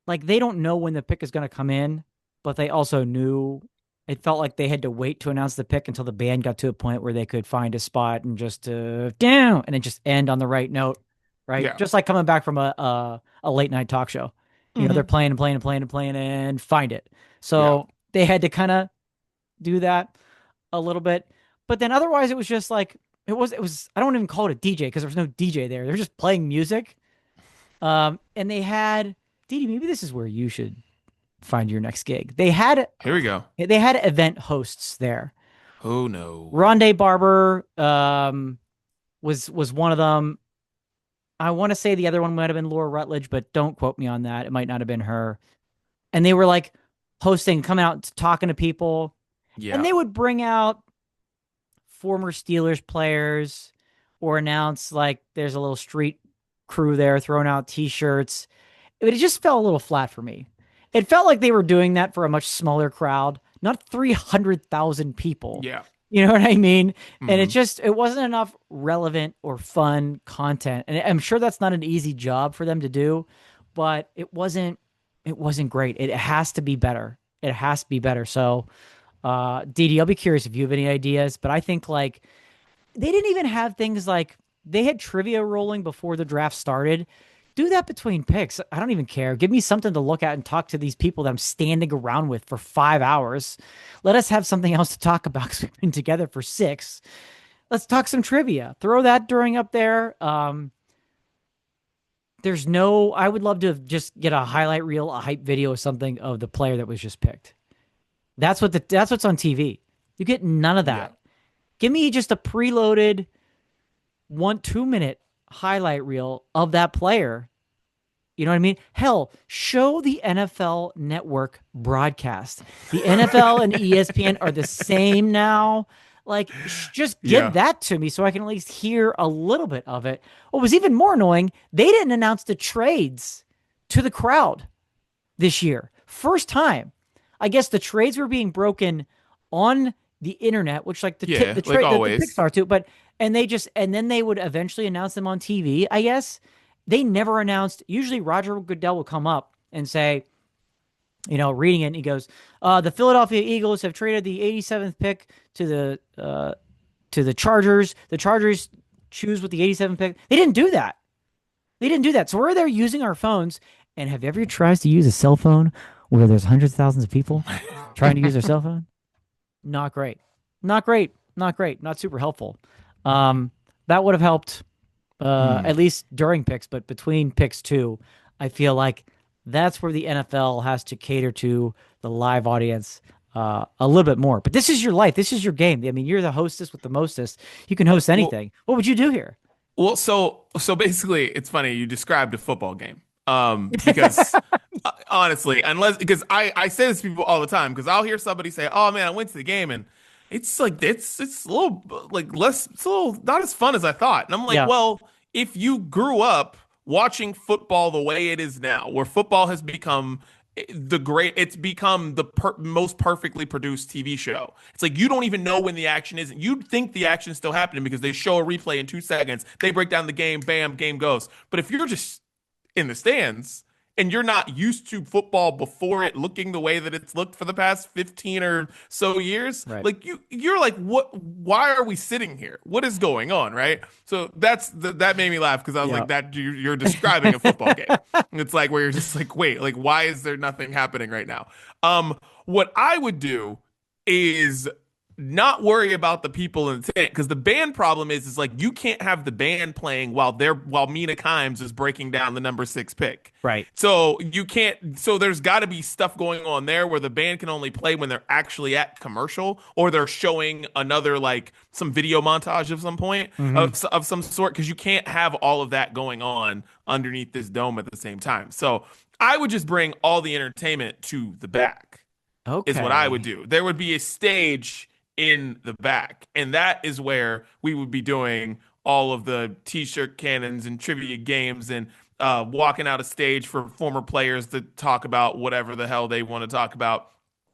like they don't know when the pick is going to come in, but they also knew it felt like they had to wait to announce the pick until the band got to a point where they could find a spot and just down and then just end on the right note, right? Yeah. Just like coming back from a late night talk show. You know, they're playing and playing and playing and playing and find it. So they had to kind of do that a little bit. But then otherwise it was just like it was I don't even call it a DJ because there was no DJ there. They're just playing music. And they had Didi, maybe this is where you should find your next gig. Here we go. They had event hosts there. Oh no. Rondé Barber was one of them. I want to say the other one might have been Laura Rutledge, but don't quote me on that. It might not have been her. And they were like hosting, coming out, talking to people. Yeah. And they would bring out former Steelers players or announce like there's a little street crew there throwing out T-shirts. It just felt a little flat for me. It felt like they were doing that for a much smaller crowd, not 300,000 people. Yeah. You know what I mean? And it wasn't enough relevant or fun content. And I'm sure that's not an easy job for them to do, but it wasn't great. It has to be better. It has to be better. So, Didi, I'll be curious if you have any ideas, but I think like they didn't even have things like they had trivia rolling before the draft started. Do that between picks. I don't even care. Give me something to look at and talk to these people that I'm standing around with for 5 hours. Let us have something else to talk about because we've been together for 6. Let's talk some trivia. Throw that during up there. I would love to just get a highlight reel, a hype video or something of the player that was just picked. That's what's on TV. You get none of that. Yeah. Give me just a preloaded 1-2 minute highlight reel of that player. You know what I mean? Hell, show the NFL Network broadcast. The NFL and ESPN are the same now. Like, just give that to me so I can at least hear a little bit of it. What was even more annoying, they didn't announce the trades to the crowd this year. First time. I guess the trades were being broken on the internet, which like the picks are too, and then they would eventually announce them on TV. I guess they never announced. Usually Roger Goodell will come up and say, you know, reading it, and he goes, the Philadelphia Eagles have traded the 87th pick to the Chargers. The Chargers choose with the 87th pick. They didn't do that. So we're there using our phones. And have you ever tried to use a cell phone where there's hundreds of thousands of people trying to use their cell phone? Not great. Not super helpful. That would have helped at least during picks, but between picks too, I feel like that's where the NFL has to cater to the live audience a little bit more. But this is your life. This is your game. I mean, you're the hostess with the mostest. You can host anything. What would you do here? Well, so basically, it's funny. You described a football game. Because honestly, because I say this to people all the time, because I'll hear somebody say, "Oh man, I went to the game and it's like it's a little like less, it's a little not as fun as I thought." And I'm like, well, if you grew up watching football the way it is now, where football has become it's become the most perfectly produced TV show. It's like you don't even know when the action is. You'd think the action is still happening because they show a replay in 2 seconds. They break down the game, bam, game goes. But if you're just in the stands and you're not used to football before it looking the way that it's looked for the past 15 or so years, right, like you're like, why are we sitting here? What is going on? Right. So that made me laugh because I was like, that you're describing a football game. It's like where you're just like, wait, like why is there nothing happening right now? What I would do is not worry about the people in the tent, because the band problem is like you can't have the band playing while Mina Kimes is breaking down the number 6 pick. Right. So you can't. So there's got to be stuff going on there where the band can only play when they're actually at commercial or they're showing another like some video montage of some point of some sort, because you can't have all of that going on underneath this dome at the same time. So I would just bring all the entertainment to the back. Okay. Is what I would do. There would be a stage in the back, and that is where we would be doing all of the t-shirt cannons and trivia games and walking out a stage for former players to talk about whatever the hell they want to talk about.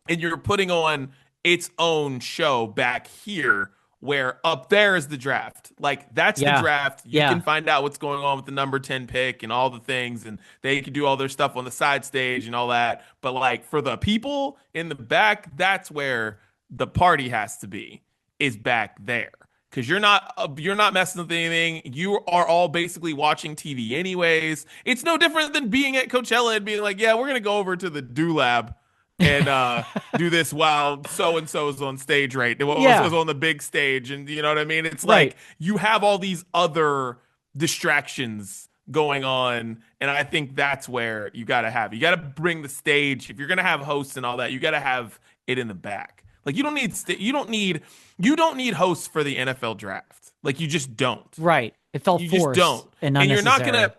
And you're putting on its own show back here where up there is the draft. Like that's the Yeah. draft. You Yeah. can find out what's going on with the number 10 pick and all the things, and they can do all their stuff on the side stage and all that. But like for the people in the back, that's where the party has to be, is back there. Because you're not messing with anything. You are all basically watching TV anyways. It's no different than being at Coachella and being like, yeah, we're gonna go over to the Do Lab and do this while so and so is on stage, right? Was on the big stage, and you know what I mean? It's like you have all these other distractions going on, and I think that's where you gotta bring the stage. If you're gonna have hosts and all that, you gotta have it in the back. Like you don't need hosts for the NFL draft. Like you just don't. Right. It felt you forced. just don't. And you're not gonna.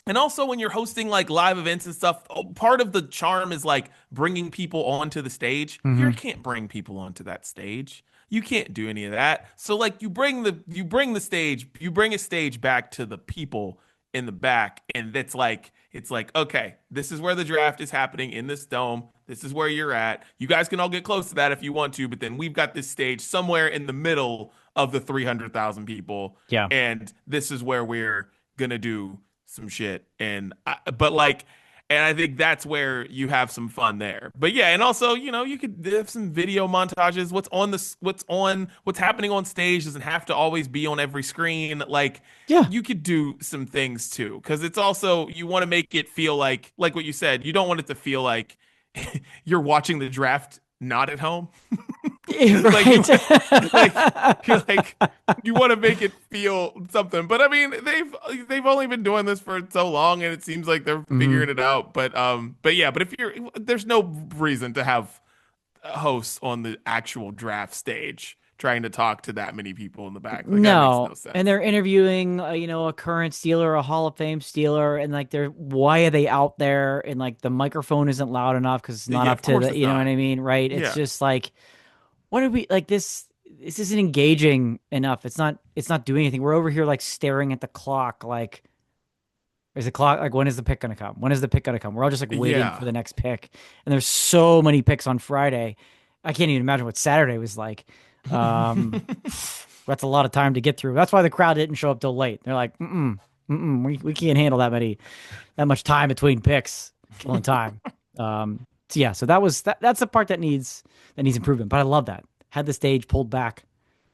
And also when you're hosting like live events and stuff, part of the charm is like bringing people onto the stage. You can't bring people onto that stage. You can't do any of that. So like you bring a stage back to the people in the back, and it's like, okay, this is where the draft is happening in this dome. This is where you're at. You guys can all get close to that if you want to, but then we've got this stage somewhere in the middle of the 300,000 people. Yeah. And this is where we're going to do some shit. And I think that's where you have some fun there. But yeah, and also, you could have some video montages. What's happening on stage doesn't have to always be on every screen. Like, yeah, you could do some things too. Cause it's also, you want to make it feel like what you said, you don't want it to feel like you're watching the draft not at home. Right. You want to make it feel something, but I mean they've only been doing this for so long, and it seems like they're figuring it out. But if there's no reason to have hosts on the actual draft stage trying to talk to that many people in the back. Like, that makes no sense. And they're interviewing, a current Steeler, a Hall of Fame Steeler, and like why are they out there? And like the microphone isn't loud enough because it's not up to the, you know what I mean, right? It's just like, what are we like this? This isn't engaging enough. It's not doing anything. We're over here like staring at the clock. Like, is the clock like when is the pick gonna come? When is the pick gonna come? We're all just like waiting for the next pick. And there's so many picks on Friday. I can't even imagine what Saturday was like. That's a lot of time to get through. That's why the crowd didn't show up till late. They're like, we can't handle that much time between picks. Killing time. So that's the part that needs improvement. But I love that. Had the stage pulled back.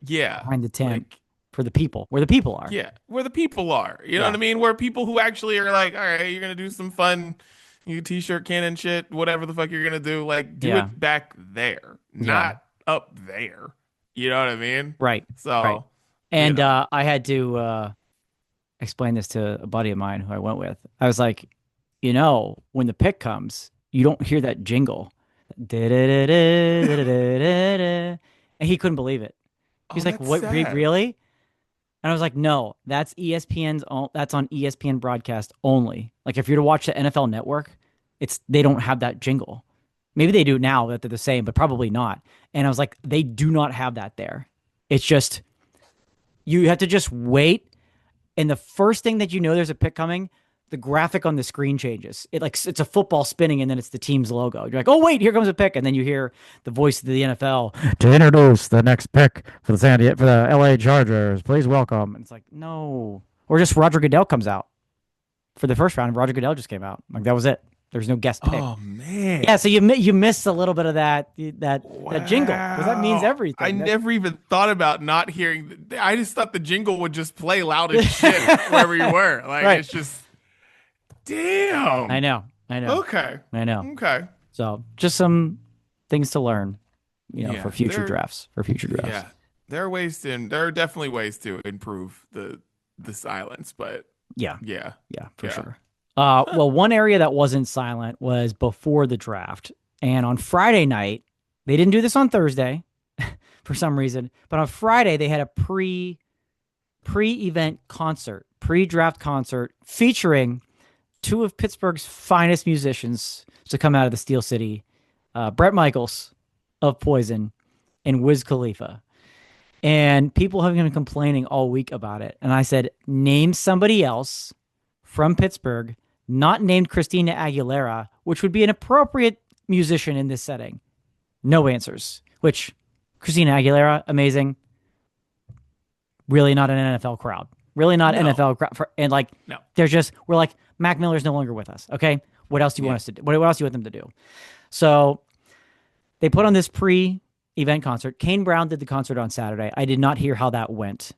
Yeah. Behind the tent for the people, where the people are. Yeah, where the people are. You know what I mean? Where people who actually are like, all right, you're gonna do some fun, t-shirt cannon shit, whatever the fuck you're gonna do. Like, do it back there, not up there. You know what I mean? Right. So, right. And I had to explain this to a buddy of mine who I went with. I was like, when the pick comes, you don't hear that jingle. And he couldn't believe it. He's like, what, really? And I was like, no, that's that's on ESPN broadcast only. Like if you're to watch the NFL Network, they don't have that jingle. Maybe they do now that they're the same, but probably not. And I was like, they do not have that there. It's just, you have to just wait. And the first thing that there's a pick coming, the graphic on the screen changes. It's a football spinning, and then it's the team's logo. You're like, oh wait, here comes a pick, and then you hear the voice of the NFL to introduce the next pick for the LA Chargers. Please welcome. And it's like, no, or just Roger Goodell comes out for the first round. Roger Goodell just came out. Like that was it. There's no guest pick. Oh man. Yeah, so you missed a little bit of that jingle, because that means everything. I never even thought about not hearing. I just thought the jingle would just play loud as shit wherever you were. Like It's just. Damn. I know. Okay. I know. Okay. So just some things to learn, for future drafts. Yeah. There are definitely ways to improve the silence, but yeah, for sure. Well, one area that wasn't silent was before the draft. And on Friday night, they didn't do this on Thursday for some reason, but on Friday they had a pre-event concert, pre-draft concert featuring two of Pittsburgh's finest musicians to come out of the Steel City, Bret Michaels of Poison and Wiz Khalifa. And people have been complaining all week about it. And I said, name somebody else from Pittsburgh, not named Christina Aguilera, which would be an appropriate musician in this setting. No answers, which Christina Aguilera, amazing. Really not an NFL crowd. Really not No. NFL crowd. And like, No. we're like, Mac Miller's no longer with us. Okay. What else do you want us to do? What else do you want them to do? So they put on this pre-event concert. Kane Brown did the concert on Saturday. I did not hear how that went.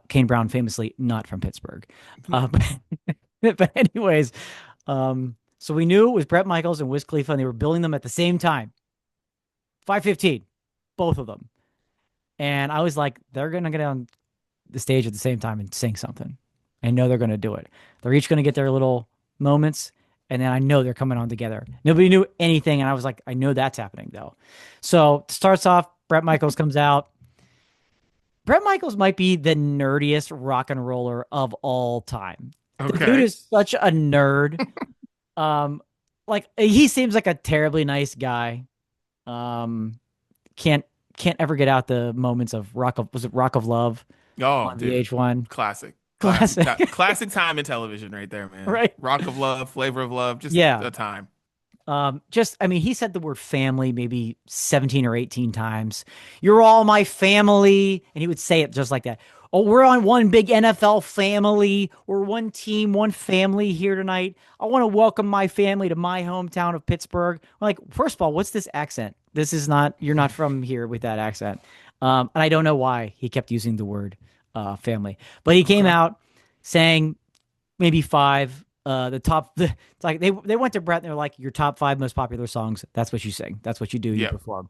Kane Brown, famously not from Pittsburgh. But anyways, so we knew it was Bret Michaels and Wiz Khalifa, and they were billing them at the same time. 5:15, both of them. And I was like, they're going to get on the stage at the same time and sing something. I know they're going to do it. They're each going to get their little moments, and then I know they're coming on together. Nobody knew anything, and I was like, I know that's happening, though. So it starts off, Bret Michaels comes out. Bret Michaels might be the nerdiest rock and roller of all time. Okay. The dude is such a nerd. Like, he seems like a terribly nice guy. Can't ever get out the moments of Rock of Love? On dude. VH1. Classic time in television right there, man. Right. Rock of Love, Flavor of Love, just a time. He said the word family maybe 17 or 18 times. You're all my family. And he would say it just like that. Oh, we're on one big NFL family. We're one team, one family here tonight. I want to welcome my family to my hometown of Pittsburgh. I'm like, first of all, what's this accent? You're not from here with that accent. And I don't know why he kept using the word family. But he came out saying maybe five. It's like they went to Bret and they're like, your top 5 most popular songs. That's what you sing. That's what you do. You perform.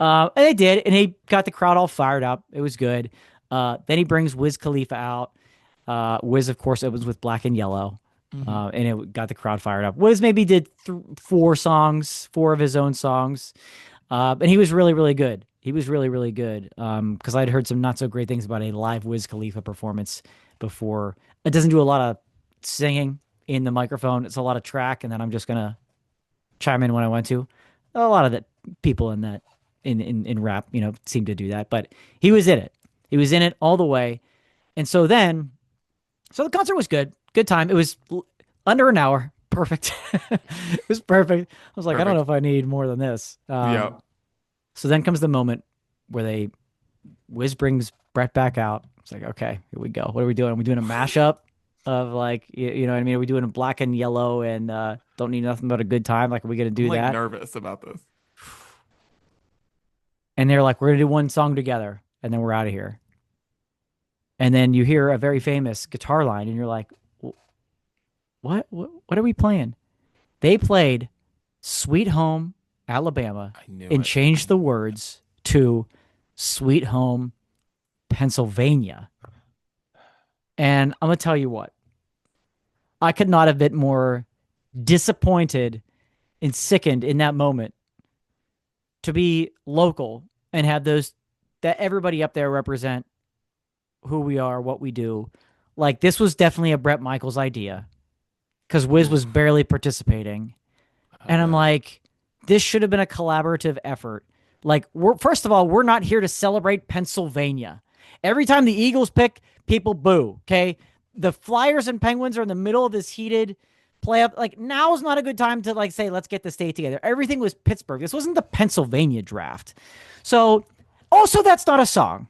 And they did, and he got the crowd all fired up. It was good. Then he brings Wiz Khalifa out. Wiz, of course, opens with Black and Yellow. And it got the crowd fired up. Wiz maybe did 4 of his own songs. And he was really, really good. He was really, really good. Because I'd heard some not so great things about a live Wiz Khalifa performance before. It doesn't do a lot of singing in the microphone. It's a lot of track, and then I'm just gonna chime in when I want to. A lot of the people in that in rap, seem to do that. But he was in it. He was in it all the way. And so the concert was good. Good time. It was under an hour. Perfect. It was perfect. I was like, I don't know if I need more than this. So then comes the moment where Wiz brings Bret back out. It's like, okay, here we go. What are we doing? Are we doing a mashup of like, you know what I mean? Are we doing a Black and Yellow and Don't Need Nothing But a Good Time? Like, are we going to do that? I'm nervous about this. And they're like, we're going to do one song together, and then we're out of here. And then you hear a very famous guitar line, and you're like, what are we playing? They played Sweet Home Alabama and changed the words to Sweet Home Pennsylvania. And I'm going to tell you what, I could not have been more disappointed and sickened in that moment to be local and have that everybody up there represent who we are, what we do. Like, this was definitely a Bret Michaels idea because Wiz was barely participating. And I'm like, this should have been a collaborative effort. Like, first of all, we're not here to celebrate Pennsylvania. Every time the Eagles pick, people boo, okay? The Flyers and Penguins are in the middle of this heated playoff. Like, now is not a good time to, like, say, let's get the state together. Everything was Pittsburgh. This wasn't the Pennsylvania draft. So, also, that's not a song.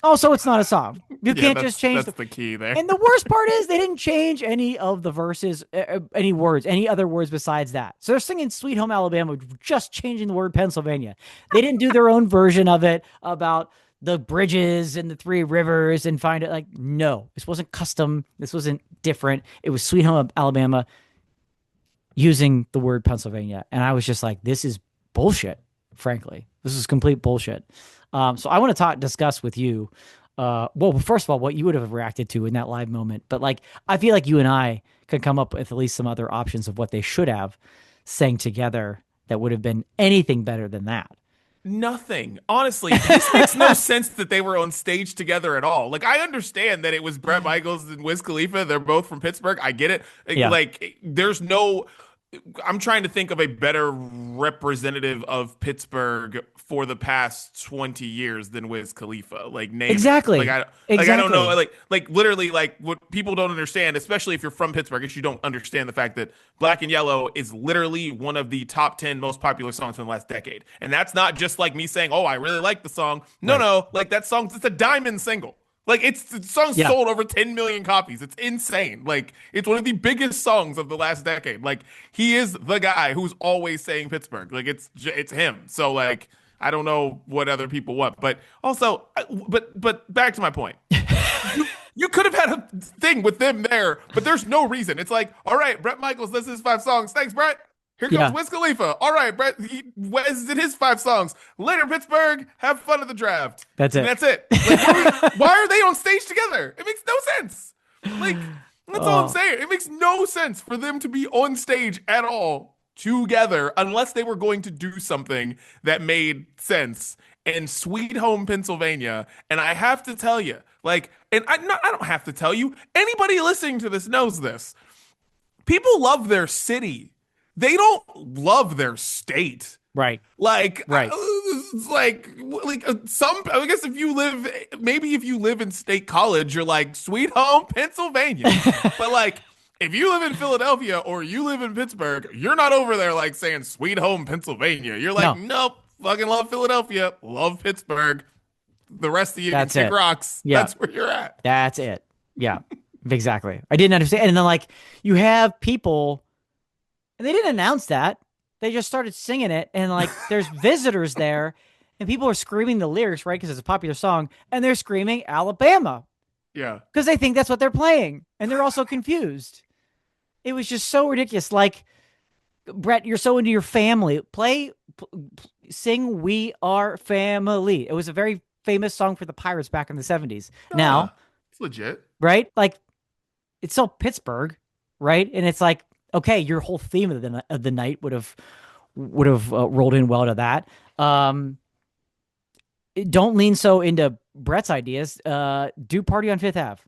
Also, it's not a song. You can't just change. That's the key there. And the worst part is they didn't change any of the verses, any other words besides that. So they're singing Sweet Home Alabama, just changing the word Pennsylvania. They didn't do their own version of it about the bridges and the 3 rivers and find it like, no, this wasn't custom. This wasn't different. It was Sweet Home Alabama using the word Pennsylvania. And I was just like, this is bullshit, frankly. This is complete bullshit. So I want to discuss with you, well, first of all, what you would have reacted to in that live moment. But like, I feel like you and I could come up with at least some other options of what they should have sang together that would have been anything better than that. Nothing. Honestly, this makes no sense that they were on stage together at all. Like, I understand that it was Bret Michaels and Wiz Khalifa. They're both from Pittsburgh. I get it. Yeah. Like, there's no... I'm trying to think of a better representative of Pittsburgh for the past 20 years than Wiz Khalifa. Like, name exactly. Like, I don't know. Like literally, like, what people don't understand, especially if you're from Pittsburgh, is you don't understand the fact that Black and Yellow is literally one of the top 10 most popular songs in the last decade. And that's not just like me saying, oh, I really like the song. No, like, that song's, it's a diamond single. Like the song's Yeah. sold over 10 million copies. It's insane. Like it's one of the biggest songs of the last decade. Like he is the guy who's always saying Pittsburgh. Like it's him. So like I don't know what other people want, but also, but back to my point. You could have had a thing with them there, but there's no reason. It's like, all right, Bret Michaels does his 5 songs. Thanks, Bret. Here comes Yeah. Wiz Khalifa. All right, Bret. Wes did his 5 songs. Later, Pittsburgh. Have fun at the draft. That's it. And that's it. Like, why are they on stage together? It makes no sense. Like, that's all I'm saying. It makes no sense for them to be on stage at all together unless they were going to do something that made sense in Sweet Home, Pennsylvania. And I have to tell you, like, and I don't have to tell you. Anybody listening to this knows this. People love their city. They don't love their state. Right. Like, Right. some, I guess if you live in State College, you're like, Sweet Home, Pennsylvania. But like, if you live in Philadelphia or you live in Pittsburgh, you're not over there like saying Sweet Home, Pennsylvania. You're like, nope, fucking love Philadelphia, love Pittsburgh. The rest of you can kick rocks. Yeah. That's where you're at. That's it. Yeah, exactly. I didn't understand. And then like you have people, and they didn't announce that. They just started singing it, and like there's visitors there, and people are screaming the lyrics, right? Because it's a popular song, and they're screaming Alabama. Yeah. Because they think that's what they're playing, and they're also confused. It was just so ridiculous. Like, Bret, you're so into your family. Sing "We Are Family." It was a very famous song for the Pirates back in the 70s. Now, it's legit, right? Like, it's still Pittsburgh, right? And it's like, okay, your whole theme of the night would have rolled in well to that. Don't lean so into Bret's ideas. Do Party on Fifth Ave.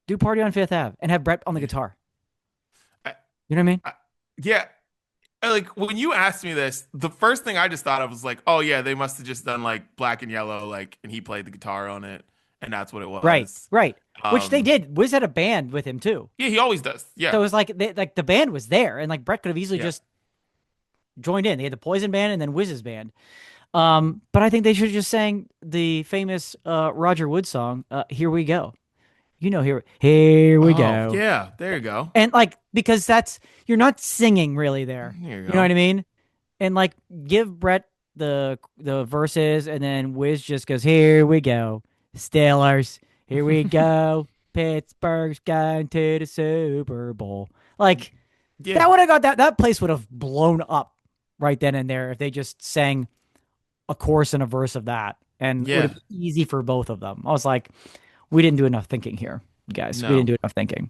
Do Party on Fifth Ave and have Bret on the guitar. You know what I mean? Yeah. Like when you asked me this, the first thing I just thought of was like, oh yeah, they must have just done like Black and Yellow, like, and he played the guitar on it, and that's what it was. Right. Which they did. Wiz had a band with him too. Yeah, he always does. Yeah. So it was like the band was there, and like Bret could have easily just joined in. They had the Poison band and then Wiz's band. But I think they should have just sang the famous Roger Wood song, "Here We Go." You know, here we go. Yeah, there you go. And like, because you're not singing really there. There you know what I mean? And like, give Bret the verses, and then Wiz just goes, "Here we go, Steelers. Here we go. Pittsburgh's going to the Super Bowl." Like, that would have got that place would have blown up right then and there if they just sang a chorus and a verse of that, and it would have been easy for both of them. I was like, we didn't do enough thinking here, guys. No. We didn't do enough thinking.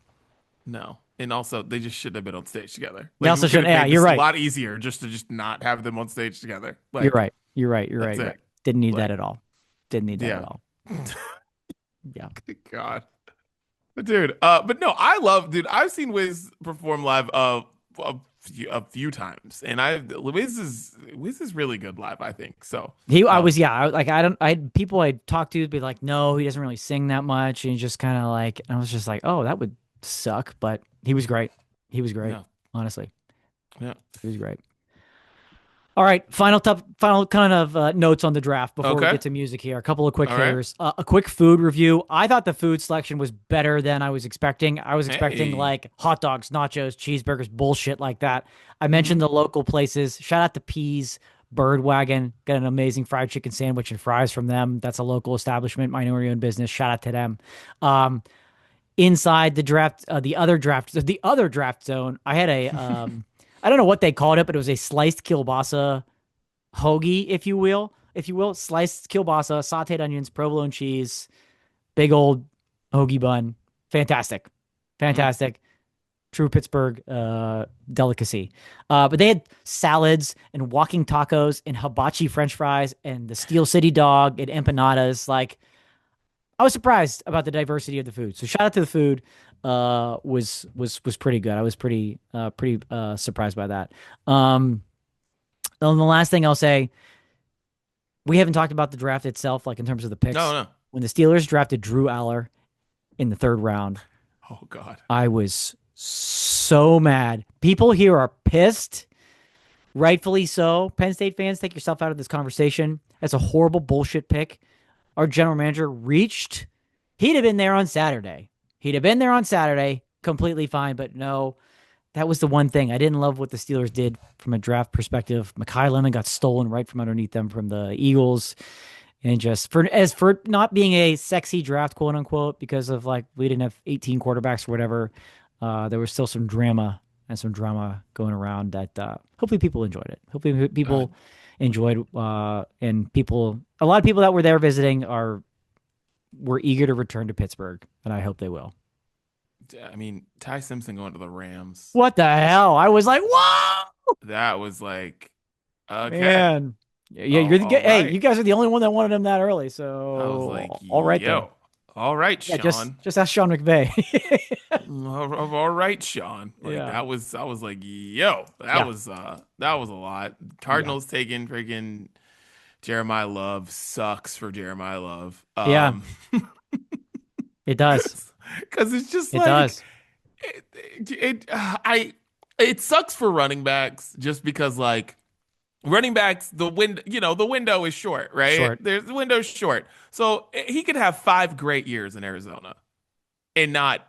No. And also, they just shouldn't have been on stage together. Like, They also shouldn't. Yeah, you're right. A lot easier just to not have them on stage together. Like, You're right. Didn't need that at all. Didn't need that at all. Yeah. Good God. But dude, but no, I've seen Wiz perform live a few times, and Wiz is really good live, I think. So people I talked to would be like, no, he doesn't really sing that much, and he's just kind of like, I was just like, oh, that would suck, but he was great. Honestly. Yeah, he was great. All right, final kind of notes on the draft before we get to music here. A couple of quick hitters. A quick food review. I thought the food selection was better than I was expecting. I was expecting like hot dogs, nachos, cheeseburgers, bullshit like that. I mentioned the local places. Shout out to Peas, Birdwagon. Got an amazing fried chicken sandwich and fries from them. That's a local establishment, minority-owned business. Shout out to them. Inside the draft, the other draft zone, I had a... I don't know what they called it, but it was a sliced kielbasa hoagie, if you will. Sliced kielbasa, sauteed onions, provolone cheese, big old hoagie bun. Fantastic. True Pittsburgh delicacy. But they had salads and walking tacos and hibachi French fries and the Steel City dog and empanadas. Like, I was surprised about the diversity of the food. So shout out to the food. Was pretty good. I was pretty surprised by that. And the last thing I'll say, we haven't talked about the draft itself, like in terms of the picks. No. When the Steelers drafted Drew Aller in the 3rd round, oh God, I was so mad. People here are pissed, rightfully so. Penn State fans, take yourself out of this conversation. That's a horrible bullshit pick. Our general manager reached He'd have been there on Saturday. Completely fine. But no, that was the one thing. I didn't love what the Steelers did from a draft perspective. Mekhi Lemon got stolen right from underneath them from the Eagles. And just for not being a sexy draft, quote unquote, because of like we didn't have 18 quarterbacks or whatever, there was still some drama going around that hopefully people enjoyed it. Hopefully people enjoyed and a lot of people that were there visiting were eager to return to Pittsburgh, and I hope they will. I mean, Ty Simpson going to the Rams. What the hell? I was like, whoa! That was like, okay. Man. Yeah, you're the hey, right. You guys are the only one that wanted him that early. So I was like, all right, yo, all right, Sean. Just ask Sean McVay. all right, Sean. Like I was like, yo, that was a lot. Cardinals taking freaking Jeremiah Love sucks for Jeremiah Love. It does. Because it's just it does. It sucks for running backs just because like. Running backs, the window is short, right? The window's short. So he could have 5 great years in Arizona and not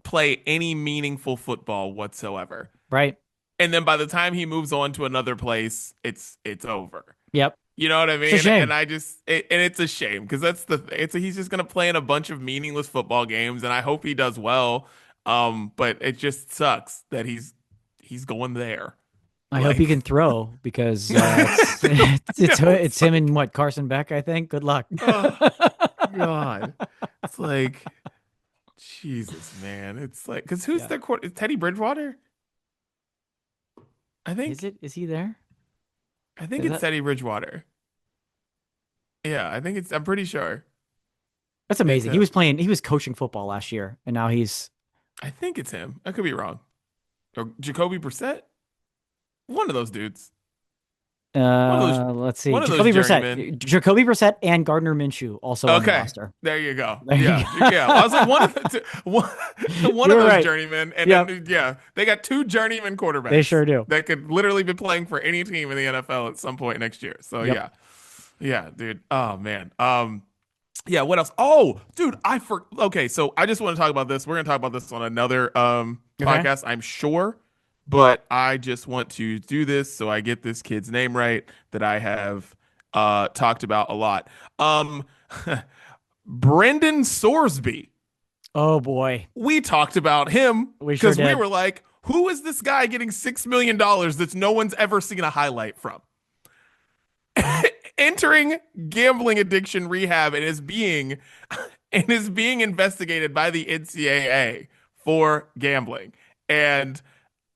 play any meaningful football whatsoever. Right. And then by the time he moves on to another place, it's over. Yep. You know what I mean? It's a shame. And it's a shame because that's he's just going to play in a bunch of meaningless football games, and I hope he does well. But it just sucks that he's going there. I hope he can throw because it's him and Carson Beck, I think. Good luck. Oh, God. It's like, Jesus, man. It's like, because who's their quarterback? Teddy Bridgewater? I think. Is he there? I think it's Teddy Bridgewater. Yeah, I'm pretty sure. That's amazing. He was coaching football last year, and now he's. I think it's him. I could be wrong. Or Jacoby Brissett? One of those dudes. Let's see. Jacoby Brissett and Gardner Minshew also on the roster. There you go. Yeah. I was like one of those journeymen. And then, they got 2 journeyman quarterbacks. They sure do. That could literally be playing for any team in the NFL at some point next year. So yeah, dude. Oh man. What else? Oh, dude, okay, so I just want to talk about this. We're gonna talk about this on another podcast, I'm sure. But I just want to do this so I get this kid's name right that I have talked about a lot. Brendan Sorsby. Oh, boy. We talked about him because we were like, who is this guy getting $6 million that no one's ever seen a highlight from? Entering gambling addiction rehab and is being investigated by the NCAA for gambling. And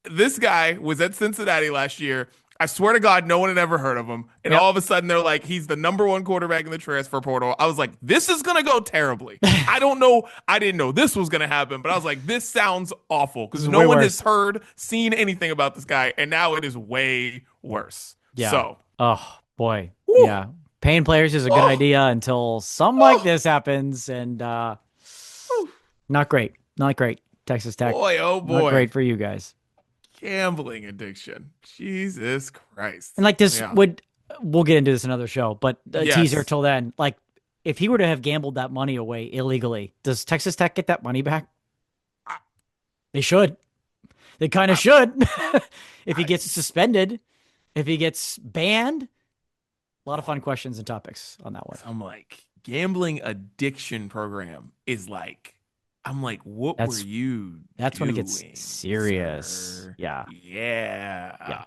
this guy was at Cincinnati last year. I swear to God, no one had ever heard of him. And all of a sudden, they're like, he's the number 1 quarterback in the transfer portal. I was like, this is going to go terribly. I don't know. I didn't know this was going to happen, but I was like, this sounds awful because no one has seen anything about this guy. And now it is way worse. Yeah. So. Oh, boy. Woo. Yeah. Paying players is a good idea until something like this happens. And not great. Not great. Texas Tech. Boy, oh boy. Not great for you guys. Gambling addiction. Jesus Christ. And like this we'll get into this another show, but a teaser till then. Like if he were to have gambled that money away illegally, does Texas Tech get that money back? They should. They kind of should. If he gets suspended, if he gets banned. A lot of fun questions and topics on that one. I'm like, gambling addiction program is like, I'm like, what were you That's doing, when it gets serious. Sir? Yeah.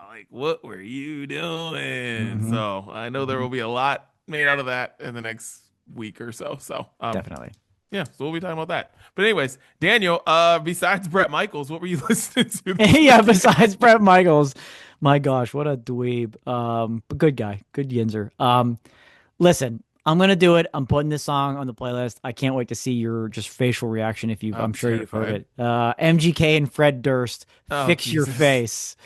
Like, what were you doing? Mm-hmm. So I know there will be a lot made out of that in the next week or so. So definitely. Yeah, so we'll be talking about that. But anyways, Daniel, besides Bret Michaels, what were you listening to? Besides Bret Michaels. My gosh, what a dweeb. But good guy. Good Yinzer. Listen, I'm going to do it. I'm putting this song on the playlist. I can't wait to see your just facial reaction if I'm sure you've heard it. MGK and Fred Durst, Fix Your Face.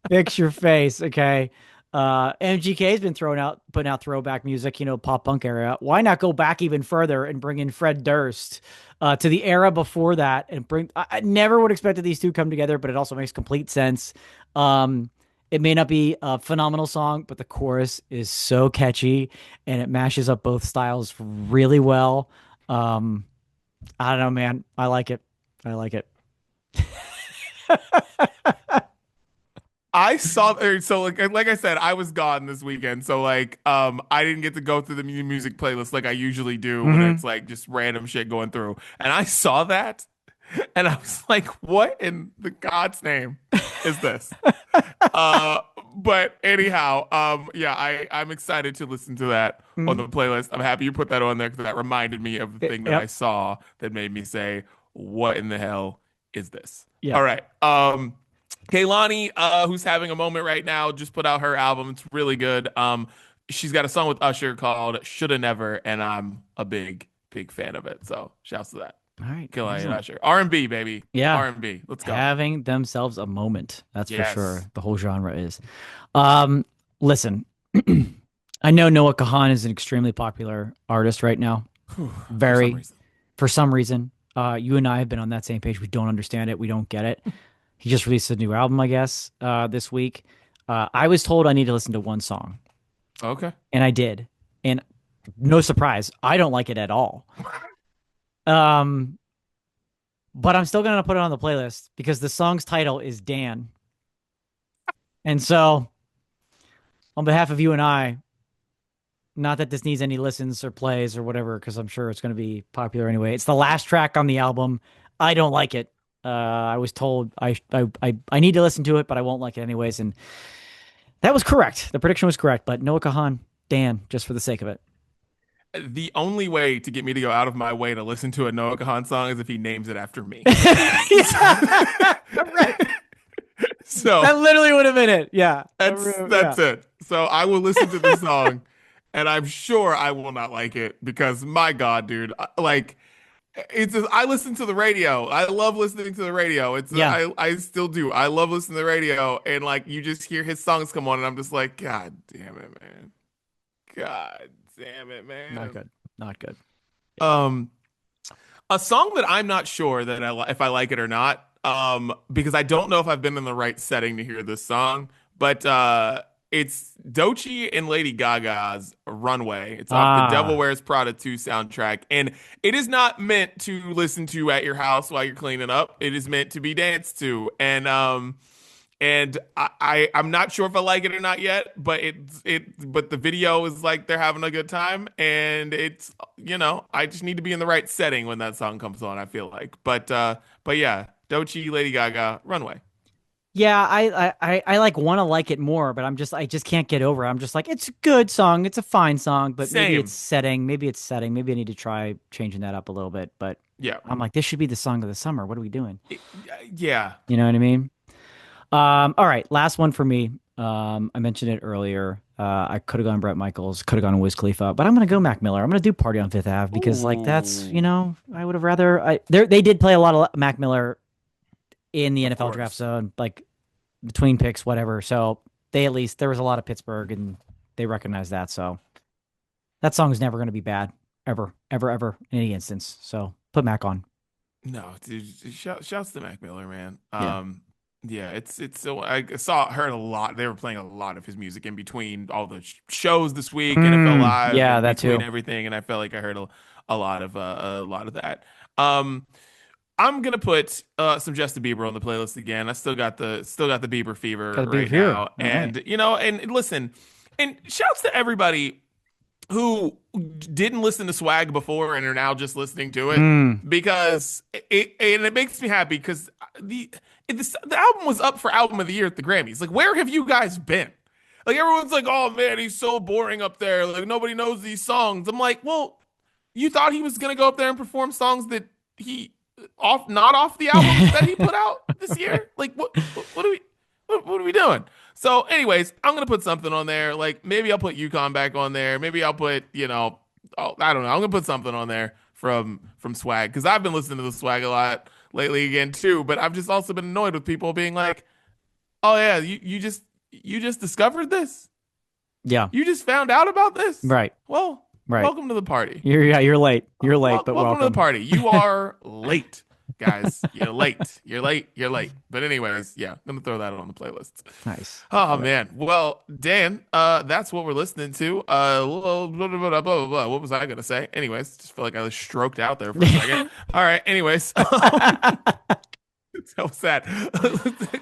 Fix Your Face, okay? MGK's been putting out throwback music, pop punk era. Why not go back even further and bring in Fred Durst to the era before that and I never would expect these two come together, but it also makes complete sense. It may not be a phenomenal song, but the chorus is so catchy and it mashes up both styles really well. I don't know, man. I like it. I like it. I saw so like I said, I was gone this weekend, so like I didn't get to go through the music playlist like I usually do when Hmm. it's like just random shit going through. And I saw that and I was like, what in the God's name is this? Uh but anyhow, yeah, I'm excited to listen to that on Mhm. the playlist. I'm happy you put that on there because that reminded me of the thing that I Yep. saw that made me say, what in the hell is this? Yeah. All right. Kaylani, who's having a moment right now, just put out her album. It's really good. She's got a song with Usher called "Shoulda Never," and I'm a big fan of it. So shouts to that. All right. Kaylani and Excellent. Usher, R&B baby, Yeah. R&B. Let's go. Having themselves a moment. That's for sure. Yes. The whole genre is. Um, Listen, I know Noah Kahan is an extremely popular artist right now. Whew, for some Very, reason. for some reason. You and I have been on that same page. We don't understand it. We don't get it. He just released a new album, I guess, this week. I was told I need to listen to one song, Okay. and I did. And no surprise, I don't like it at all. Um, but I'm still gonna put it on the playlist because the song's title is Dan. And so, on behalf of you and I, not that this needs any listens or plays or whatever, because I'm sure it's going to be popular anyway. It's the last track on the album. I don't like it. I was told I need to listen to it, but I won't like it anyways. And that was correct. The prediction was correct. But Noah Kahan, Dan, just for the sake of it. The only way to get me to go out of my way to listen to a Noah Kahan song is if he names it after me. Yeah. Right. So That literally would have been it. Yeah. that's it. So I will listen to the song, and I'm sure I will not like it because my God, dude, like I listen to the radio. I love listening to the radio. Yeah. I still do. I love listening to the radio, and like you just hear his songs come on, and I'm just like, God damn it, man. God damn it, Not man. good. Not good. Um, a song that I'm not sure that if I like it or not, because I don't know if I've been in the right setting to hear this song, but it's Doechii and Lady Gaga's Runway. It's off the Devil Ah. Wears Prada 2 soundtrack, and it is not meant to listen to at your house while you're cleaning up. It is meant to be danced to, and I'm not sure if I like it or not yet, but but the video is like they're having a good time, and it's I just need to be in the right setting when that song comes on, I feel like. But yeah, Doechii, Lady Gaga, Runway. Yeah, I like want to like it more, but I just can't get over it. I'm just like, it's a good song, it's a fine song, but maybe Same. it's setting, maybe it's setting, maybe I need to try changing that up a little bit. But Yeah. I'm like, this should be the song of the summer. What are we doing? Yeah. You know what I mean? All right, last one for me. I mentioned it earlier. I could have gone Bret Michaels, could have gone Wiz Khalifa, but I'm gonna go Mac Miller. I'm gonna do Party on Fifth Ave because like that's Ooh, I would have rather they did play a lot of Mac Miller in the of NFL draft course. zone, like between picks, whatever. So they at least there was a lot of Pittsburgh and they recognized that. So that song is never going to be bad ever, ever, ever in any instance. So put Mac on. No, dude, shouts to Mac Miller, man. Yeah. Yeah, it's so heard a lot. They were playing a lot of his music in between all the shows this week, NFL Live, Yeah, and that between too. everything, and I felt like I heard a lot of that. Um, I'm gonna put some Justin Bieber on the playlist again. I still got the Bieber fever Got to be right here. now, All right. and and listen, and shouts to everybody who didn't listen to Swag before and are now just listening to it Mm. because it makes me happy because the album was up for album of the year at the Grammys. Like, where have you guys been? Like, everyone's like, oh man, he's so boring up there. Like, nobody knows these songs. I'm like, well, you thought he was gonna go up there and perform songs that he not off the albums that he put out this year? Like, what are we doing? So, anyways, I'm gonna put something on there. Like, maybe I'll put UConn back on there. Maybe I'll put, I don't know. I'm gonna put something on there from Swag because I've been listening to the Swag a lot lately again too. But I've just also been annoyed with people being like, "Oh yeah, you just discovered this? Yeah. You just found out about this? Right. Well, Right. welcome to the party. You're late. You're late, but Welcome to the welcome. party. You are late. guys, you're late. You're late. You're late. But anyways, yeah, I'm gonna throw that on the playlist. Nice. Oh man. Well, Dan, that's what we're listening to. Blah, blah, blah, blah, blah, blah. What was I gonna say? Anyways, just feel like I was stroked out there for a second. All right. Anyways. So sad.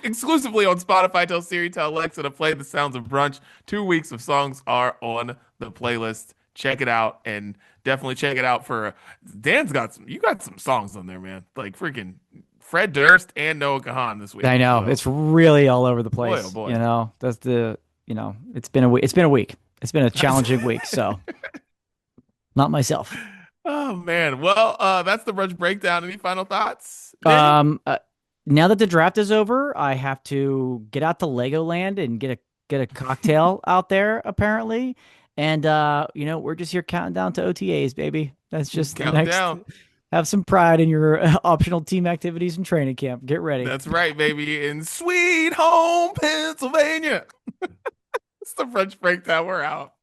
Exclusively on Spotify. Tell Siri, tell Alexa to play the sounds of brunch. 2 weeks of songs are on the playlist. Check it out and definitely check it out for Dan's got some. You got some songs on there, man. Like freaking Fred Durst and Noah Kahan this week. I know, So, it's really all over the boy, place. oh boy. You know, that's the, you know, it's been a week. It's been a week. It's been a challenging week. So, not myself. Oh man. Well, that's the brunch breakdown. Any final thoughts, Danny? Now that the draft is over, I have to get out to Legoland and get a cocktail out there apparently. And you know, we're just here counting down to OTAs, baby. That's just the next. Down. Have some pride in your optional team activities and training camp. Get ready. That's right, baby. In Sweet Home, Pennsylvania. It's the brunch breakdown. We're out.